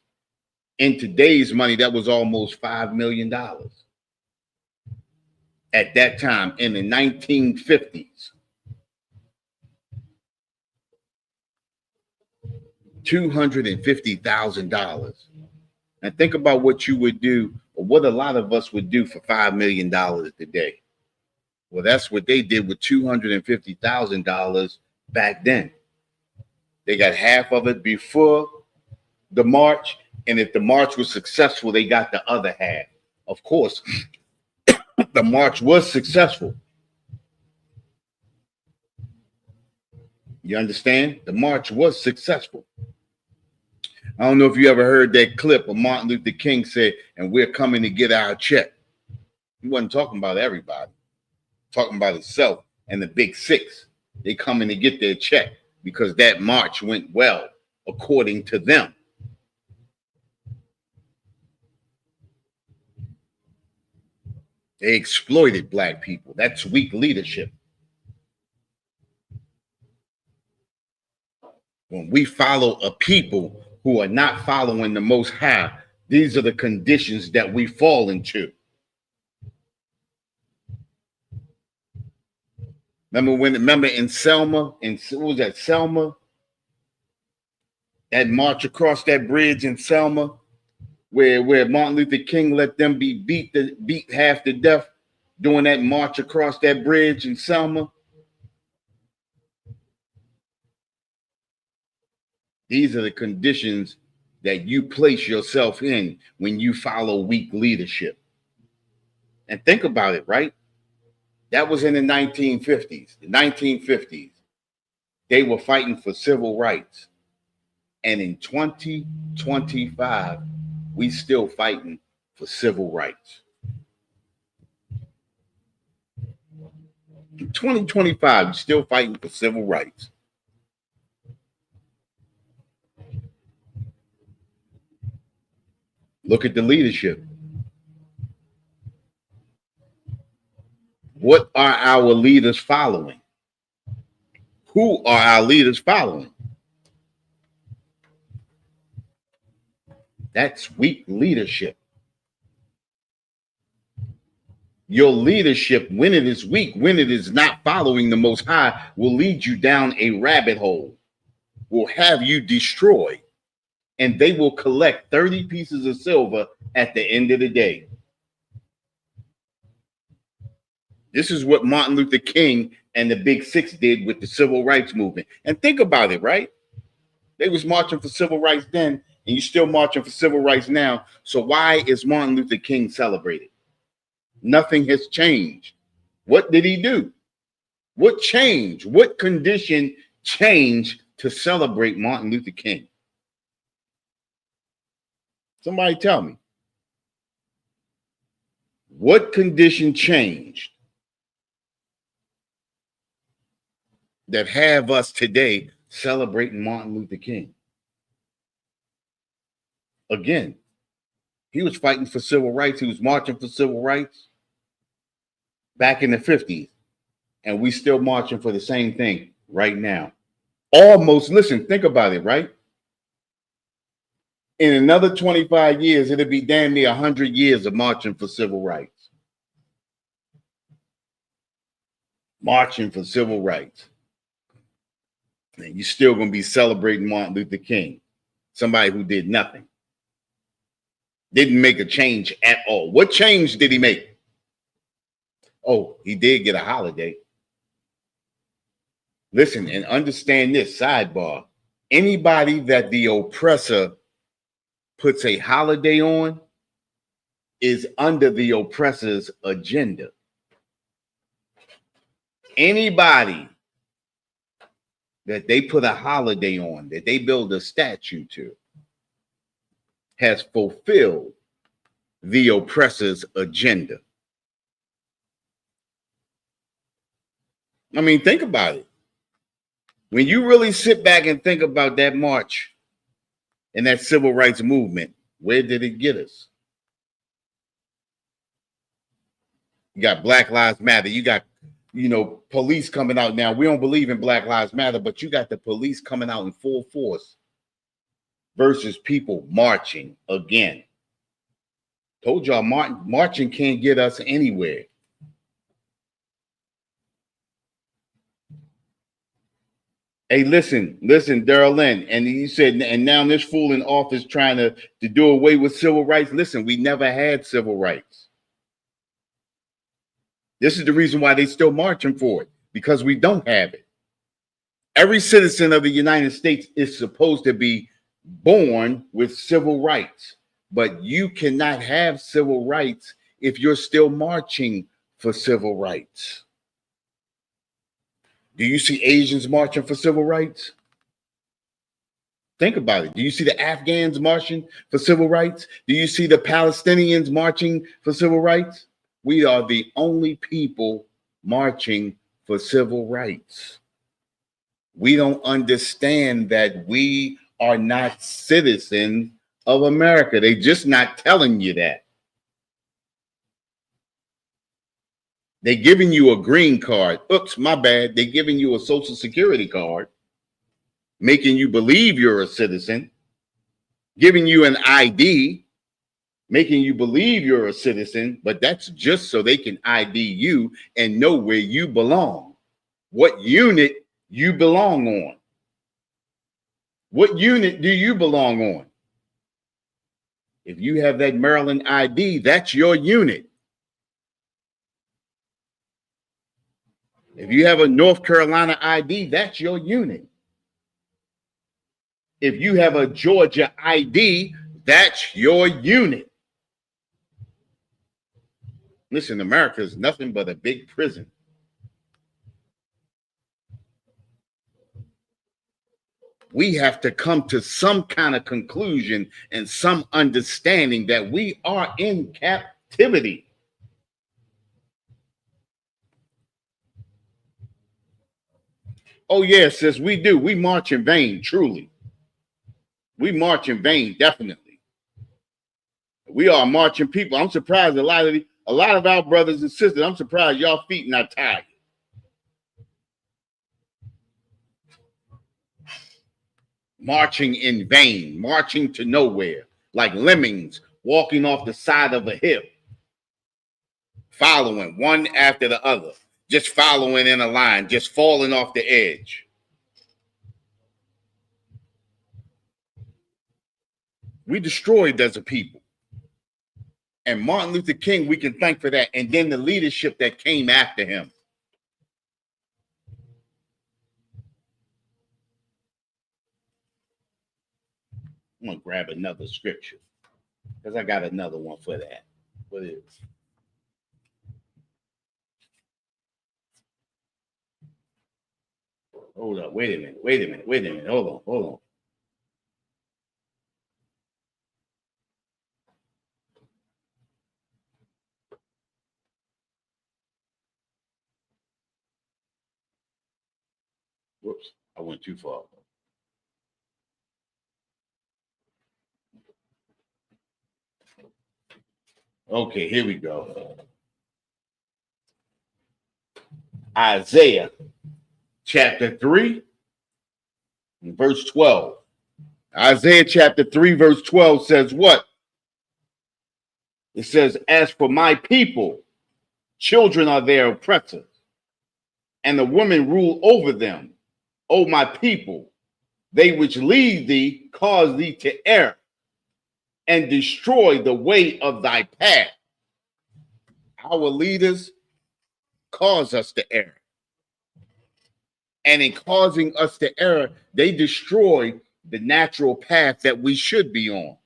In today's money, that was almost $5 million. At that time, in the 1950s. $250,000. And think about what you would do or what a lot of us would do for $5 million today. Well, that's what they did with $250,000 back then. They got half of it before the march, and if the march was successful, they got the other half. Of course, the march was successful. You understand? The march was successful. I don't know if you ever heard that clip of Martin Luther King said, "And we're coming to get our check." He wasn't talking about everybody, talking about himself and the big six. They coming to get their check because that march went well, according to them. They exploited black people. That's weak leadership. When we follow a people who are not following the Most High, these are the conditions that we fall into. Remember in Selma, what was that, Selma? That march across that bridge in Selma, where Martin Luther King let them be beat half to death doing that march across that bridge in Selma. These are the conditions that you place yourself in when you follow weak leadership. And think about it, right? That was in the 1950s. The 1950s, they were fighting for civil rights. And in 2025, we still fighting for civil rights. In 2025, you're still fighting for civil rights. Look at the leadership. What are our leaders following? Who are our leaders following? That's weak leadership. Your leadership, when it is weak, when it is not following the Most High, will lead you down a rabbit hole, will have you destroyed, and they will collect 30 pieces of silver at the end of the day. This is what Martin Luther King and the Big Six did with the civil rights movement. And think about it, right? They was marching for civil rights then, and you're still marching for civil rights now. So why is Martin Luther King celebrated? Nothing has changed. What did he do? What changed? What condition changed to celebrate Martin Luther King? Somebody tell me. What condition changed that have us today celebrating Martin Luther King? Again, he was fighting for civil rights. He was marching for civil rights back in the 50s. And we still marching for the same thing right now. Almost, listen, think about it, right? In another 25 years, it'll be damn near 100 years of marching for civil rights. Marching for civil rights. And you're still going to be celebrating Martin Luther King, somebody who did nothing. Didn't make a change at all. What change did he make? Oh, he did get a holiday. Listen and understand this, sidebar. Anybody that the oppressor puts a holiday on is under the oppressor's agenda. Anybody that they put a holiday on, that they build a statue to, has fulfilled the oppressor's agenda. I mean, think about it. When you really sit back and think about that march and that civil rights movement, where did it get us? You got Black Lives Matter. You got, police coming out now. We don't believe in Black Lives Matter, but you got the police coming out in full force versus people marching again. Told y'all marching can't get us anywhere. Hey, listen, Darlene, and he said, and now this fool in office trying to do away with civil rights. Listen, we never had civil rights. This is the reason why they still marching for it, because we don't have it. Every citizen of the United States is supposed to be born with civil rights, but you cannot have civil rights if you're still marching for civil rights. Do you see Asians marching for civil rights? Think about it. Do you see the Afghans marching for civil rights? Do you see the Palestinians marching for civil rights? We are the only people marching for civil rights. We don't understand that we are not citizens of America. They're just not telling you that. They're giving you a green card. Oops, my bad. They're giving you a social security card, making you believe you're a citizen, giving you an ID, making you believe you're a citizen, but that's just so they can ID you and know where you belong, what unit you belong on. What unit do you belong on? If you have that Maryland ID, that's your unit. If you have a North Carolina ID, that's your unit. If you have a Georgia ID, that's your unit. Listen, America is nothing but a big prison. We have to come to some kind of conclusion and some understanding that we are in captivity. Oh, yes, sis, we do. We march in vain, truly. We march in vain, definitely. We are marching people. I'm surprised a lot of our brothers and sisters, I'm surprised y'all feet not tired. Marching in vain, marching to nowhere, like lemmings walking off the side of a hill, following one after the other, just following in a line, just falling off the edge. We destroyed as a people. And Martin Luther King, we can thank for that. And then the leadership that came after him. I'm going to grab another scripture because I got another one for that. What is it? Hold up. Wait a minute. Hold on. Whoops. I went too far. Okay, here we go. Isaiah chapter 3, verse 12. Isaiah chapter 3, verse 12 says what? It says, as for my people, children are their oppressors, and the women rule over them. O my people, they which lead thee cause thee to err, and destroy the way of thy path. Our leaders cause us to err. And in causing us to err, they destroy the natural path that we should be on.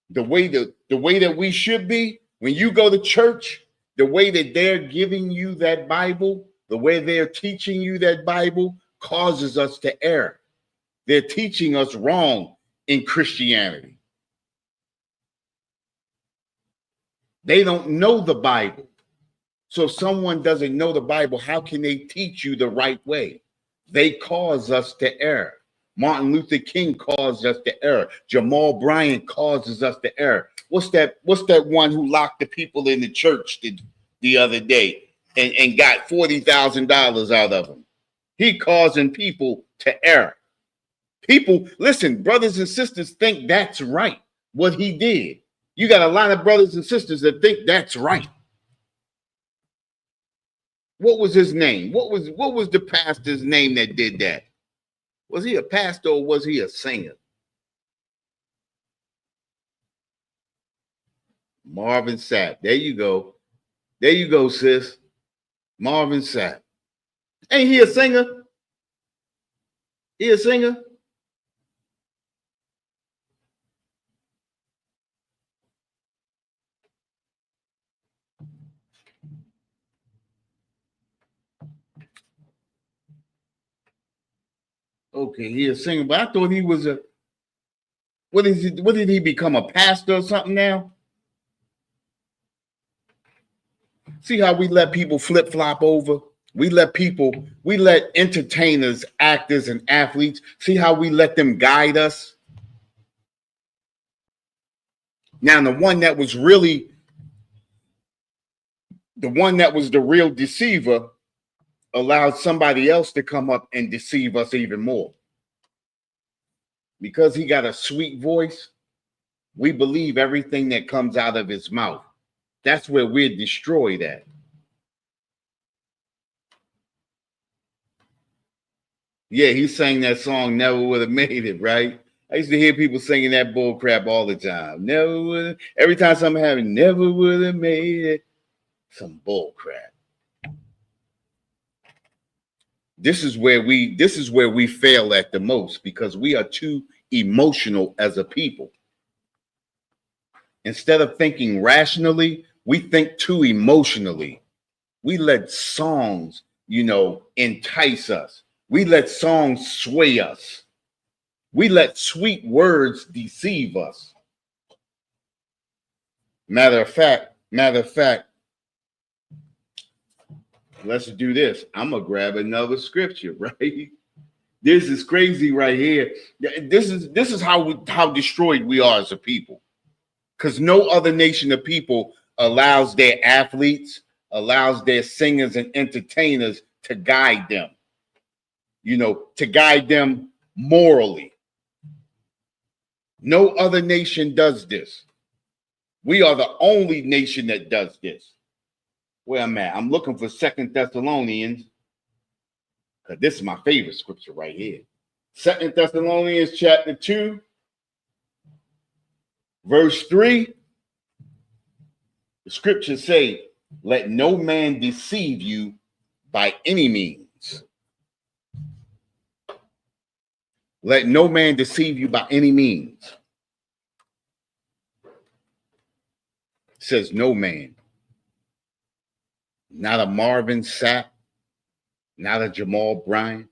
The way that we should be, when you go to church, the way that they're giving you that Bible, the way they're teaching you that Bible causes us to err. They're teaching us wrong in Christianity. They don't know the Bible. So if someone doesn't know the Bible, how can they teach you the right way? They cause us to err. Martin Luther King caused us to err. Jamal Bryant causes us to err. What's that one who locked the people in the church the other day and got $40,000 out of them? He causing people to err. People, listen, brothers and sisters think that's right, what he did. You got a lot of brothers and sisters that think that's right. What was his name? What was the pastor's name that did that? Was he a pastor or was he a singer? Marvin Sapp. There you go. There you go, sis. Marvin Sapp. Ain't he a singer? He a singer? Okay, he a singer, but I thought he was a what is he? What did he become, a pastor or something now? See how we let people flip flop over? We let entertainers, actors, and athletes, see how we let them guide us? Now, the one that was the real deceiver allowed somebody else to come up and deceive us even more. Because he got a sweet voice, we believe everything that comes out of his mouth. That's where we're destroyed at. Yeah, he sang that song, Never Would Have Made It, right? I used to hear people singing that bull crap all the time. Never would. Every time something happened, never would have made it. Some bull crap. This is where we fail at the most, because we are too emotional as a people. Instead of thinking rationally, we think too emotionally. We let songs, entice us. We let songs sway us. We let sweet words deceive us. Matter of fact, let's do this. I'm gonna grab another scripture, right? This is crazy right here. This is how destroyed we are as a people. Because no other nation of people allows their athletes, allows their singers and entertainers to guide them, to guide them morally. No other nation does this. We are the only nation that does this. Where I'm at, I'm looking for 2 Thessalonians, because this is my favorite scripture right here. 2 Thessalonians chapter 2, verse 3. The scriptures say, let no man deceive you by any means. Let no man deceive you by any means. It says no man. Not a Marvin Sapp, not a Jamal Bryant,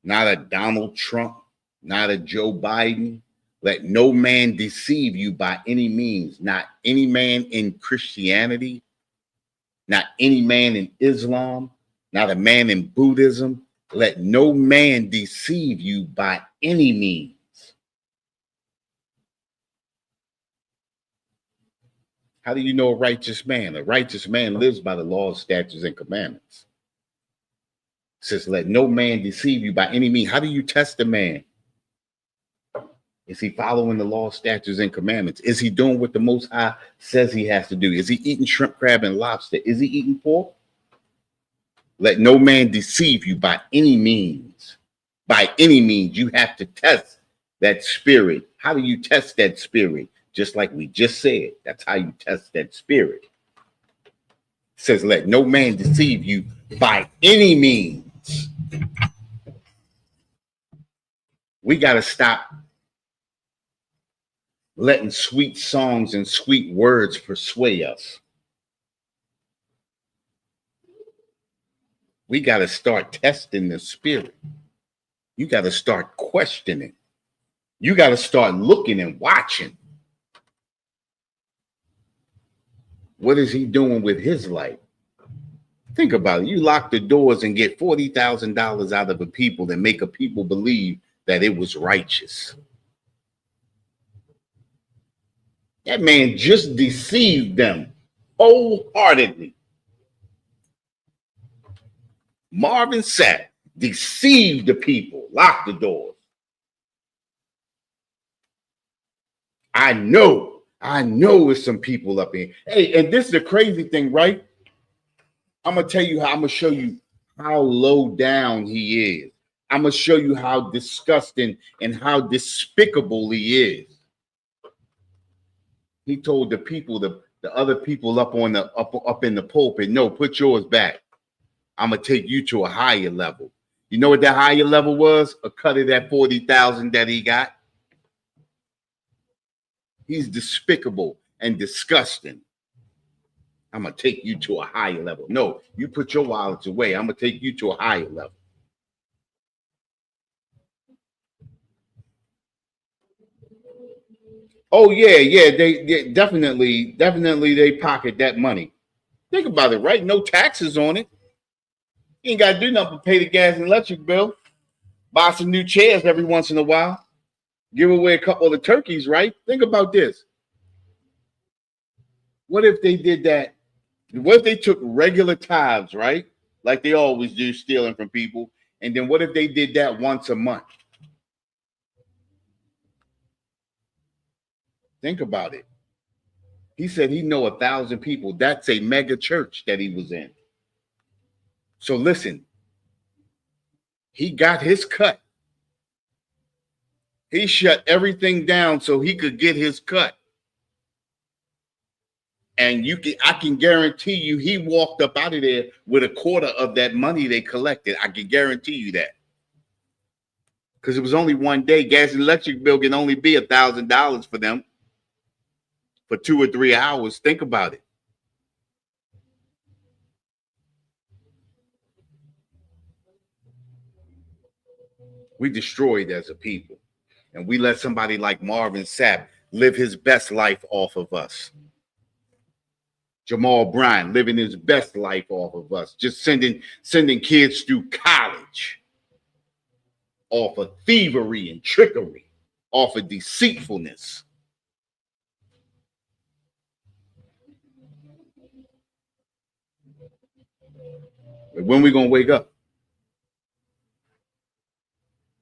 not a Donald Trump, not a Joe Biden. Let no man deceive you by any means. Not any man in Christianity, not any man in Islam, not a man in Buddhism. Let no man deceive you by any means. How do you know a righteous man? A righteous man lives by the laws, statutes, and commandments. It says, let no man deceive you by any means. How do you test a man? Is he following the law, statutes, and commandments? Is he doing what the Most High says he has to do? Is he eating shrimp, crab, and lobster? Is he eating pork? Let no man deceive you by any means. By any means, you have to test that spirit. How do you test that spirit? Just like we just said, that's how you test that spirit. It says, let no man deceive you by any means. We got to stop letting sweet songs and sweet words persuade us. We got to start testing the spirit. You got to start questioning. You got to start looking and watching. What is he doing with his life? Think about it. You lock the doors and get $40,000 out of a people and make a people believe that it was righteous. That man just deceived them wholeheartedly. Marvin Sapp deceived the people, locked the doors. I know there's some people up here. Hey, and this is the crazy thing, right? I'm gonna tell you how. I'm gonna show you how low down he is. I'm gonna show you how disgusting and how despicable he is. He told the people, the other people up on the up in the pulpit, no, put yours back. I'm gonna take you to a higher level. You know what that higher level was? A cut of that 40,000 that he got. He's despicable and disgusting. I'm gonna take you to a higher level. No, you put your wallets away. I'm gonna take you to a higher level. Oh yeah, yeah. They definitely they pocket that money. Think about it, right? No taxes on it. You ain't gotta do nothing but pay the gas and electric bill. Buy some new chairs every once in a while. Give away a couple of the turkeys, right? Think about this. What if they did that? What if they took regular tithes, right? Like they always do, stealing from people. And then what if they did that once a month? Think about it. He said he know 1,000 people. That's a mega church that he was in. So listen, he got his cut. He shut everything down so he could get his cut. And I can guarantee you, he walked up out of there with a quarter of that money they collected. I can guarantee you that. Because it was only one day. Gas and electric bill can only be $1,000 for them for 2 or 3 hours. Think about it. We destroyed as a people. And we let somebody like Marvin Sapp live his best life off of us. Jamal Bryant living his best life off of us. Just sending kids through college off of thievery and trickery, off of deceitfulness. When we gonna wake up?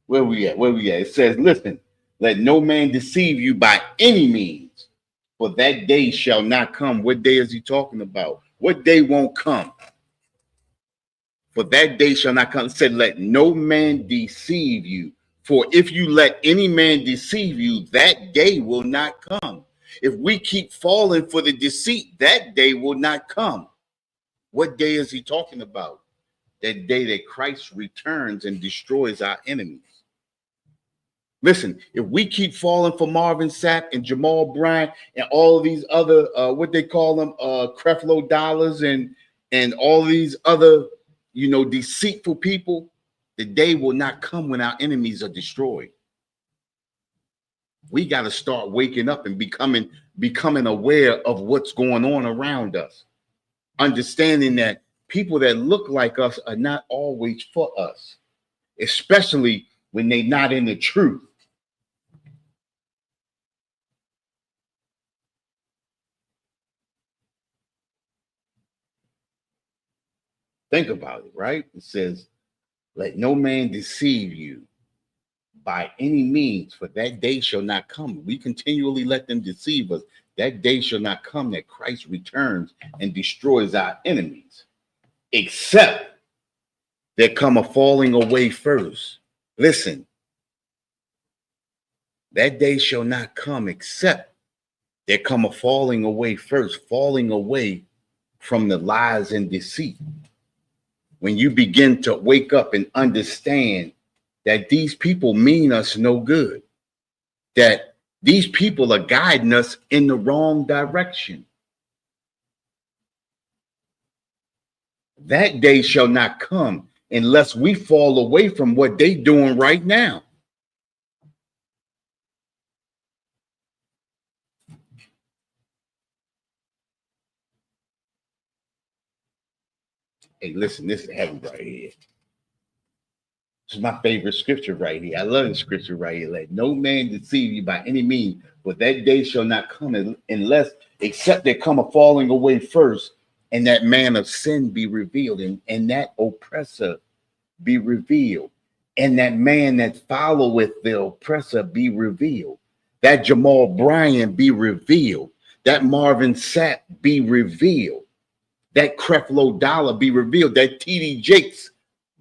Where we at? Where we at? It says, listen, let no man deceive you by any means, for that day shall not come. What day is he talking about? What day won't come? For that day shall not come. It said, let no man deceive you. For if you let any man deceive you, that day will not come. If we keep falling for the deceit, that day will not come. What day is he talking about? That day that Christ returns and destroys our enemies. Listen, if we keep falling for Marvin Sapp and Jamal Bryant and all of these other, what they call them, Creflo Dollars and all these other, deceitful people, the day will not come when our enemies are destroyed. We got to start waking up and becoming aware of what's going on around us. Understanding that people that look like us are not always for us, especially when they're not in the truth. Think about it, right? It says, let no man deceive you by any means, for that day shall not come. We continually let them deceive us. That day shall not come that Christ returns and destroys our enemies, except there come a falling away first. Listen, that day shall not come except there come a falling away first, falling away from the lies and deceit. When you begin to wake up and understand that these people mean us no good, that these people are guiding us in the wrong direction. That day shall not come unless we fall away from what they're doing right now. Hey, listen, this is heavy right here. This is my favorite scripture right here. I love the scripture right here. Let no man deceive you by any means, but that day shall not come unless, except there come a falling away first, and that man of sin be revealed, and that oppressor be revealed, and that man that followeth the oppressor be revealed, that Jamal Bryant be revealed, that Marvin Sapp be revealed. That Creflo Dollar be revealed. That TD Jakes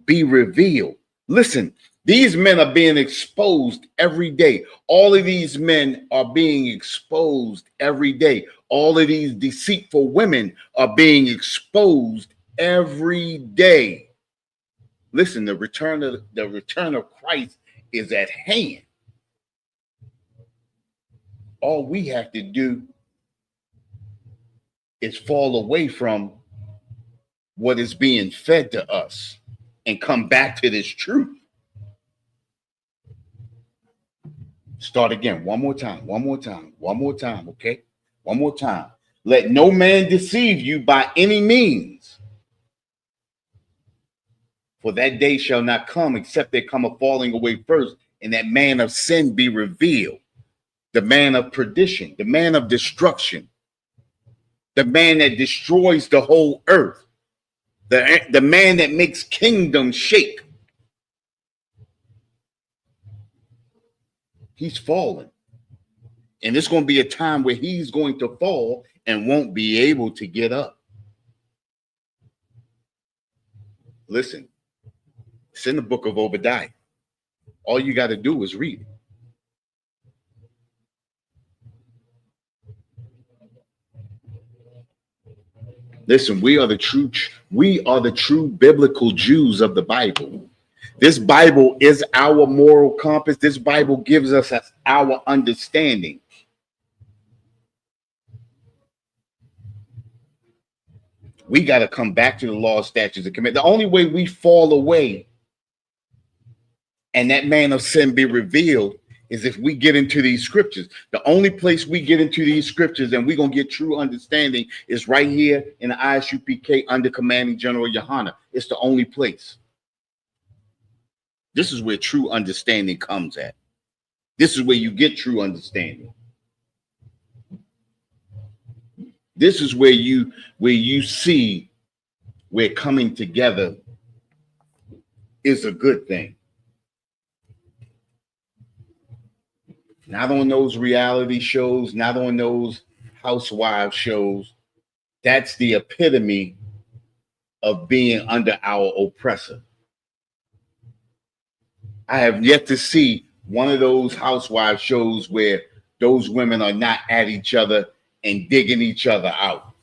be revealed. Listen, these men are being exposed every day. All of these men are being exposed every day. All of these deceitful women are being exposed every day. Listen, the return of Christ is at hand. All we have to do is fall away from what is being fed to us and come back to this truth. Start again. One more time. One more time. One more time. Okay. One more time. Let no man deceive you by any means. For that day shall not come except there come a falling away first, and that man of sin be revealed. The man of perdition, the man of destruction, the man that destroys the whole earth, the man that makes kingdoms shake. He's fallen. And it's going to be a time where he's going to fall and won't be able to get up. Listen, it's in the book of Obadiah. All you got to do is read it. Listen, we are the true biblical Jews of the Bible. This Bible is our moral compass. This Bible gives us our understanding. We got to come back to the law, statutes, and commandments. The only way we fall away and that man of sin be revealed is if we get into these scriptures. The only place we get into these scriptures and we're going to get true understanding is right here in the ISUPK under Commanding General Yohana. It's the only place. This is where true understanding comes at. This is where you get true understanding. This is where you see where coming together is a good thing. Not on those reality shows, not on those housewives shows. That's the epitome of being under our oppressor. I have yet to see one of those housewives shows where those women are not at each other and digging each other out,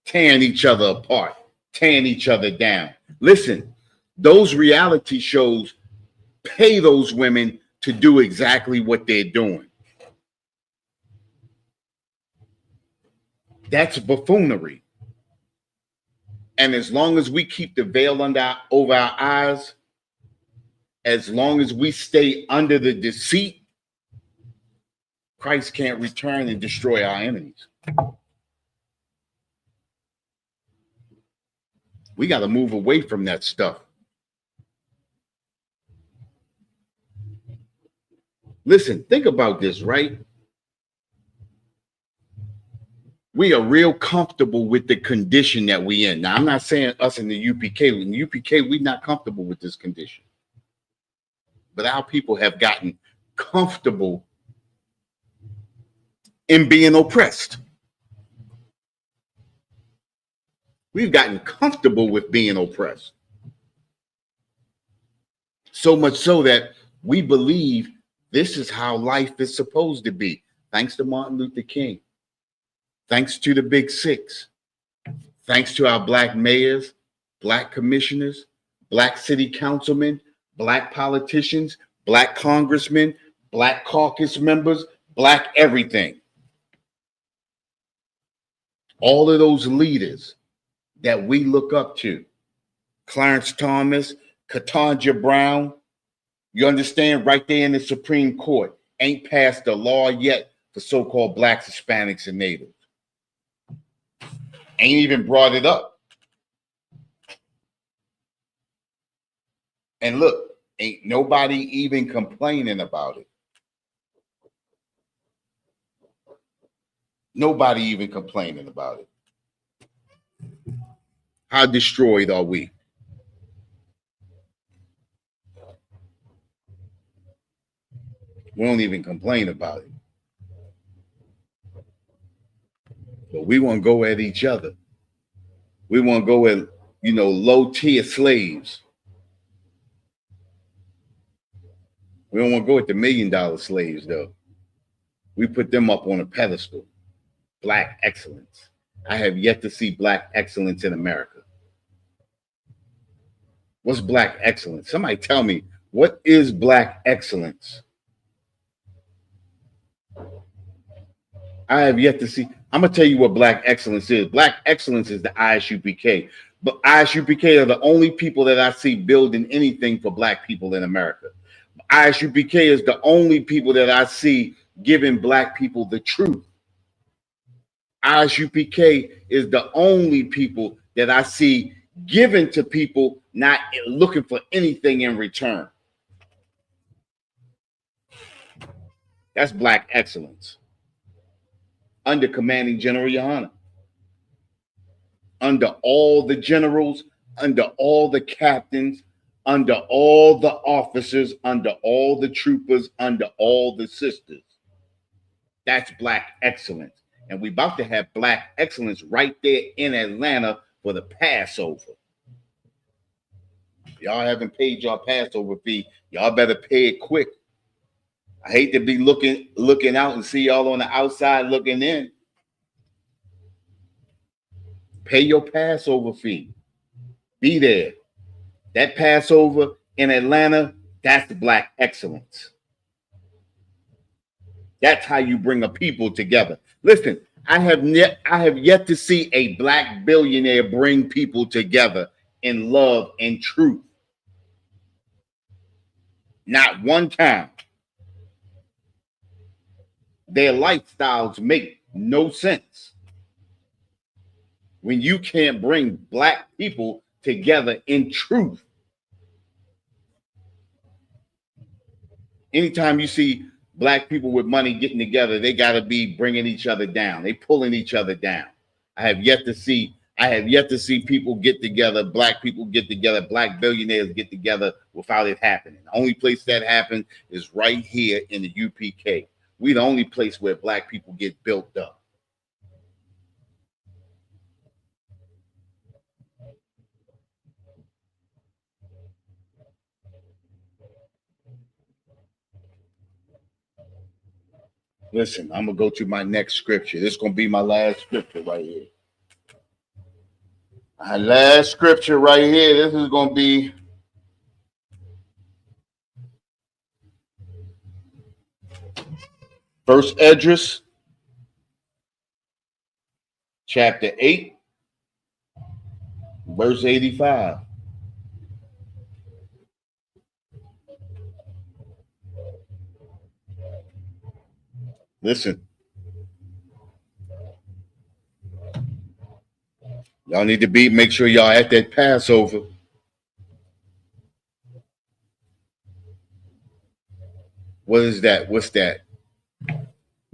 tearing each other apart, tearing each other down. Listen, those reality shows pay those women to do exactly what they're doing. That's buffoonery. And as long as we keep the veil over our eyes, as long as we stay under the deceit, Christ can't return and destroy our enemies. We got to move away from that stuff. Listen, think about this, right? We are real comfortable with the condition that we in. Now, I'm not saying us in the UPK. In the UPK, we're not comfortable with this condition. But our people have gotten comfortable in being oppressed. We've gotten comfortable with being oppressed. So much so that we believe this is how life is supposed to be. Thanks to Martin Luther King. Thanks to the Big Six. Thanks to our black mayors, black commissioners, black city councilmen, black politicians, black congressmen, black caucus members, black everything. All of those leaders that we look up to, Clarence Thomas, Ketanji Brown, you understand, right there in the Supreme Court, ain't passed a law yet for so-called blacks, Hispanics, and natives. Ain't even brought it up. And look, ain't nobody even complaining about it. Nobody even complaining about it. How destroyed are we? We don't even complain about it. But we want to go at each other. We want to go at, low tier slaves. We don't want to go at the $1 million slaves, though. We put them up on a pedestal. Black excellence. I have yet to see black excellence in America. What's black excellence? Somebody tell me, what is black excellence? I have yet to see. I'm going to tell you what black excellence is. Black excellence is the ISUPK. But ISUPK are the only people that I see building anything for black people in America. ISUPK is the only people that I see giving black people the truth. ISUPK is the only people that I see giving to people, not looking for anything in return. That's black excellence. Under commanding General Yohana. Under all the generals, under all the captains, under all the officers, under all the troopers, under all the sisters. That's black excellence. And we about to have black excellence right there in Atlanta for the Passover. Y'all haven't paid your Passover fee. Y'all better pay it quick. I hate to be looking out and see y'all on the outside looking in. Pay your Passover fee. Be there. That Passover in Atlanta, that's black excellence. That's how you bring a people together. Listen, I have yet to see a black billionaire bring people together in love and truth. Not one time. Their lifestyles make no sense when you can't bring black people together in truth. Anytime you see black people with money getting together, they got to be bringing each other down. They pulling each other down. I have yet to see people get together, black people get together, black billionaires get together without it happening. The only place that happens is right here in the UPK. We the only place where black people get built up. Listen, I'm going to go to my next scripture. This is going to be my last scripture right here. My last scripture right here. This is going to be First Esdras, chapter 8, verse 85. Listen. Y'all need to make sure y'all at that Passover. What is that? What's that?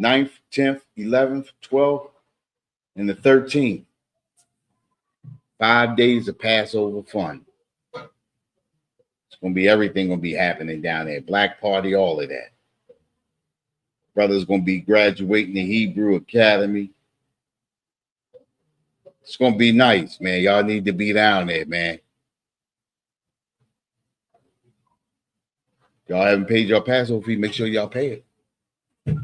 9th, 10th, 11th, 12th, and the 13th. 5 days of Passover fun. It's going to be everything going to be happening down there. Black party, all of that. Brother's going to be graduating the Hebrew Academy. It's going to be nice, man. Y'all need to be down there, man. Y'all haven't paid your Passover fee, make sure y'all pay it.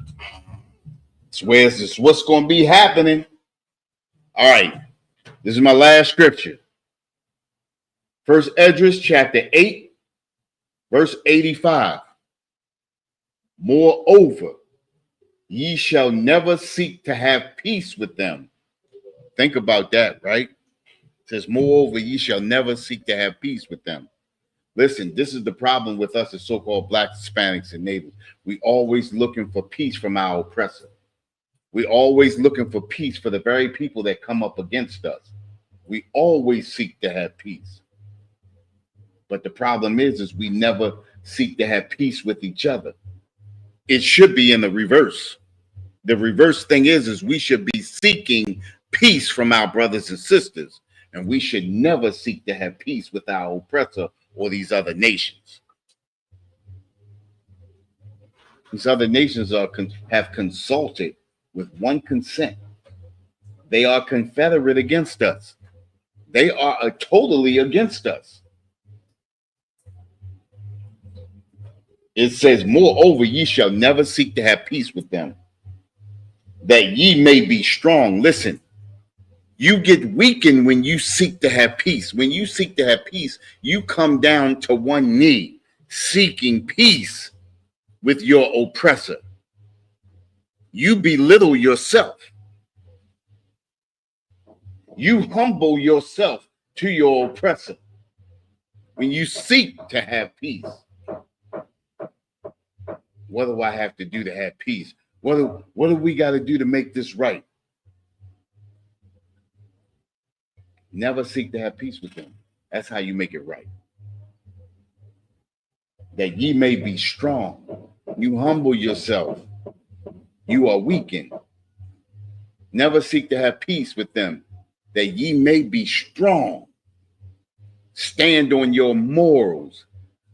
It's what's going to be happening. All right. This is my last scripture. First Esdras, chapter 8, verse 85. Moreover, ye shall never seek to have peace with them. Think about that, right? It says, moreover, ye shall never seek to have peace with them. Listen, this is the problem with us as so-called black Hispanics and natives. We always looking for peace from our oppressor. We always looking for peace for the very people that come up against us. We always seek to have peace. But the problem is we never seek to have peace with each other. It should be in the reverse. The reverse thing is we should be seeking peace from our brothers and sisters, and we should never seek to have peace with our oppressor or these other nations. These other nations have consulted with one consent They are confederate against us. They are totally against us. It says, moreover, ye shall never seek to have peace with them, that ye may be strong. Listen, you get weakened when you seek to have peace. When you seek to have peace, you come down to one knee, seeking peace with your oppressor. You belittle yourself. You humble yourself to your oppressor when you seek to have peace. What do I have to do to have peace? What do we got to do to make this right? Never seek to have peace with them. That's how you make it right. That ye may be strong. You humble yourself. You are weakened. Never seek to have peace with them, that ye may be strong. Stand on your morals.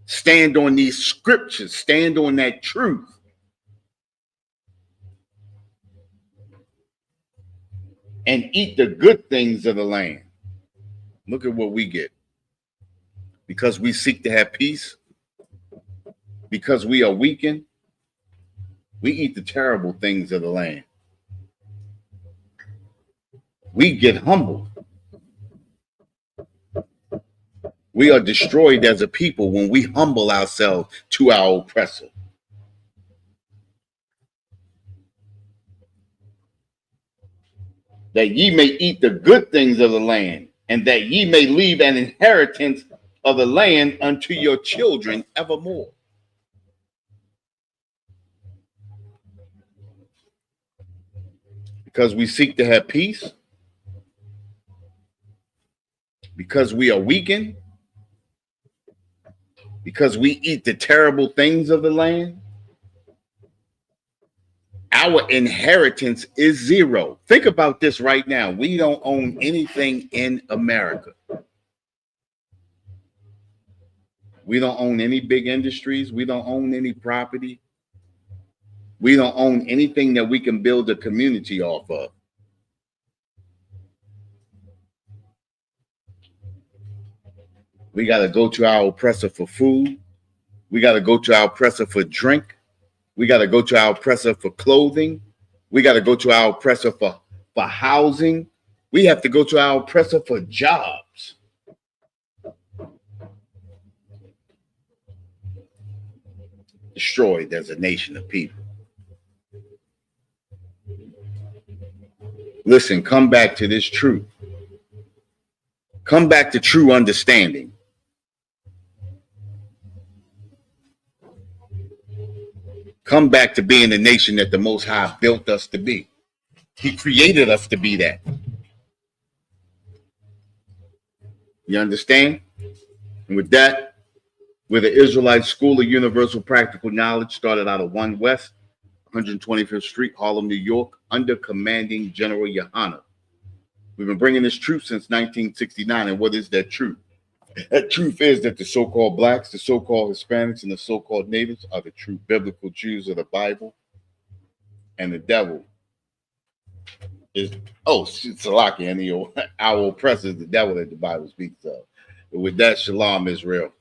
Stand on these scriptures. Stand on that truth. And eat the good things of the land. Look at what we get. Because we seek to have peace, because we are weakened, we eat the terrible things of the land. We get humbled. We are destroyed as a people when we humble ourselves to our oppressor. That ye may eat the good things of the land, and that ye may leave an inheritance of the land unto your children evermore. Because we seek to have peace, because we are weakened, because we eat the terrible things of the land, our inheritance is zero. Think about this right now. We don't own anything in America. We don't own any big industries. We don't own any property. We don't own anything that we can build a community off of. We got to go to our oppressor for food. We got to go to our oppressor for drink. We got to go to our oppressor for clothing. We got to go to our oppressor for housing. We have to go to our oppressor for jobs. Destroyed as a nation of people. Listen, come back to this truth. Come back to true understanding. Come back to being the nation that the Most High built us to be. He created us to be that. You understand? And with that, we're the Israelite School of Universal Practical Knowledge, started out of 1 West, 125th Street, Harlem, New York, under commanding General Yohana. We've been bringing this truth since 1969. And what is that truth? That truth is that the so-called blacks, the so-called Hispanics, and the so-called natives are the true biblical Jews of the Bible. And the devil is, Salaki, and our oppressor is the devil that the Bible speaks of. But with that, shalom, Israel.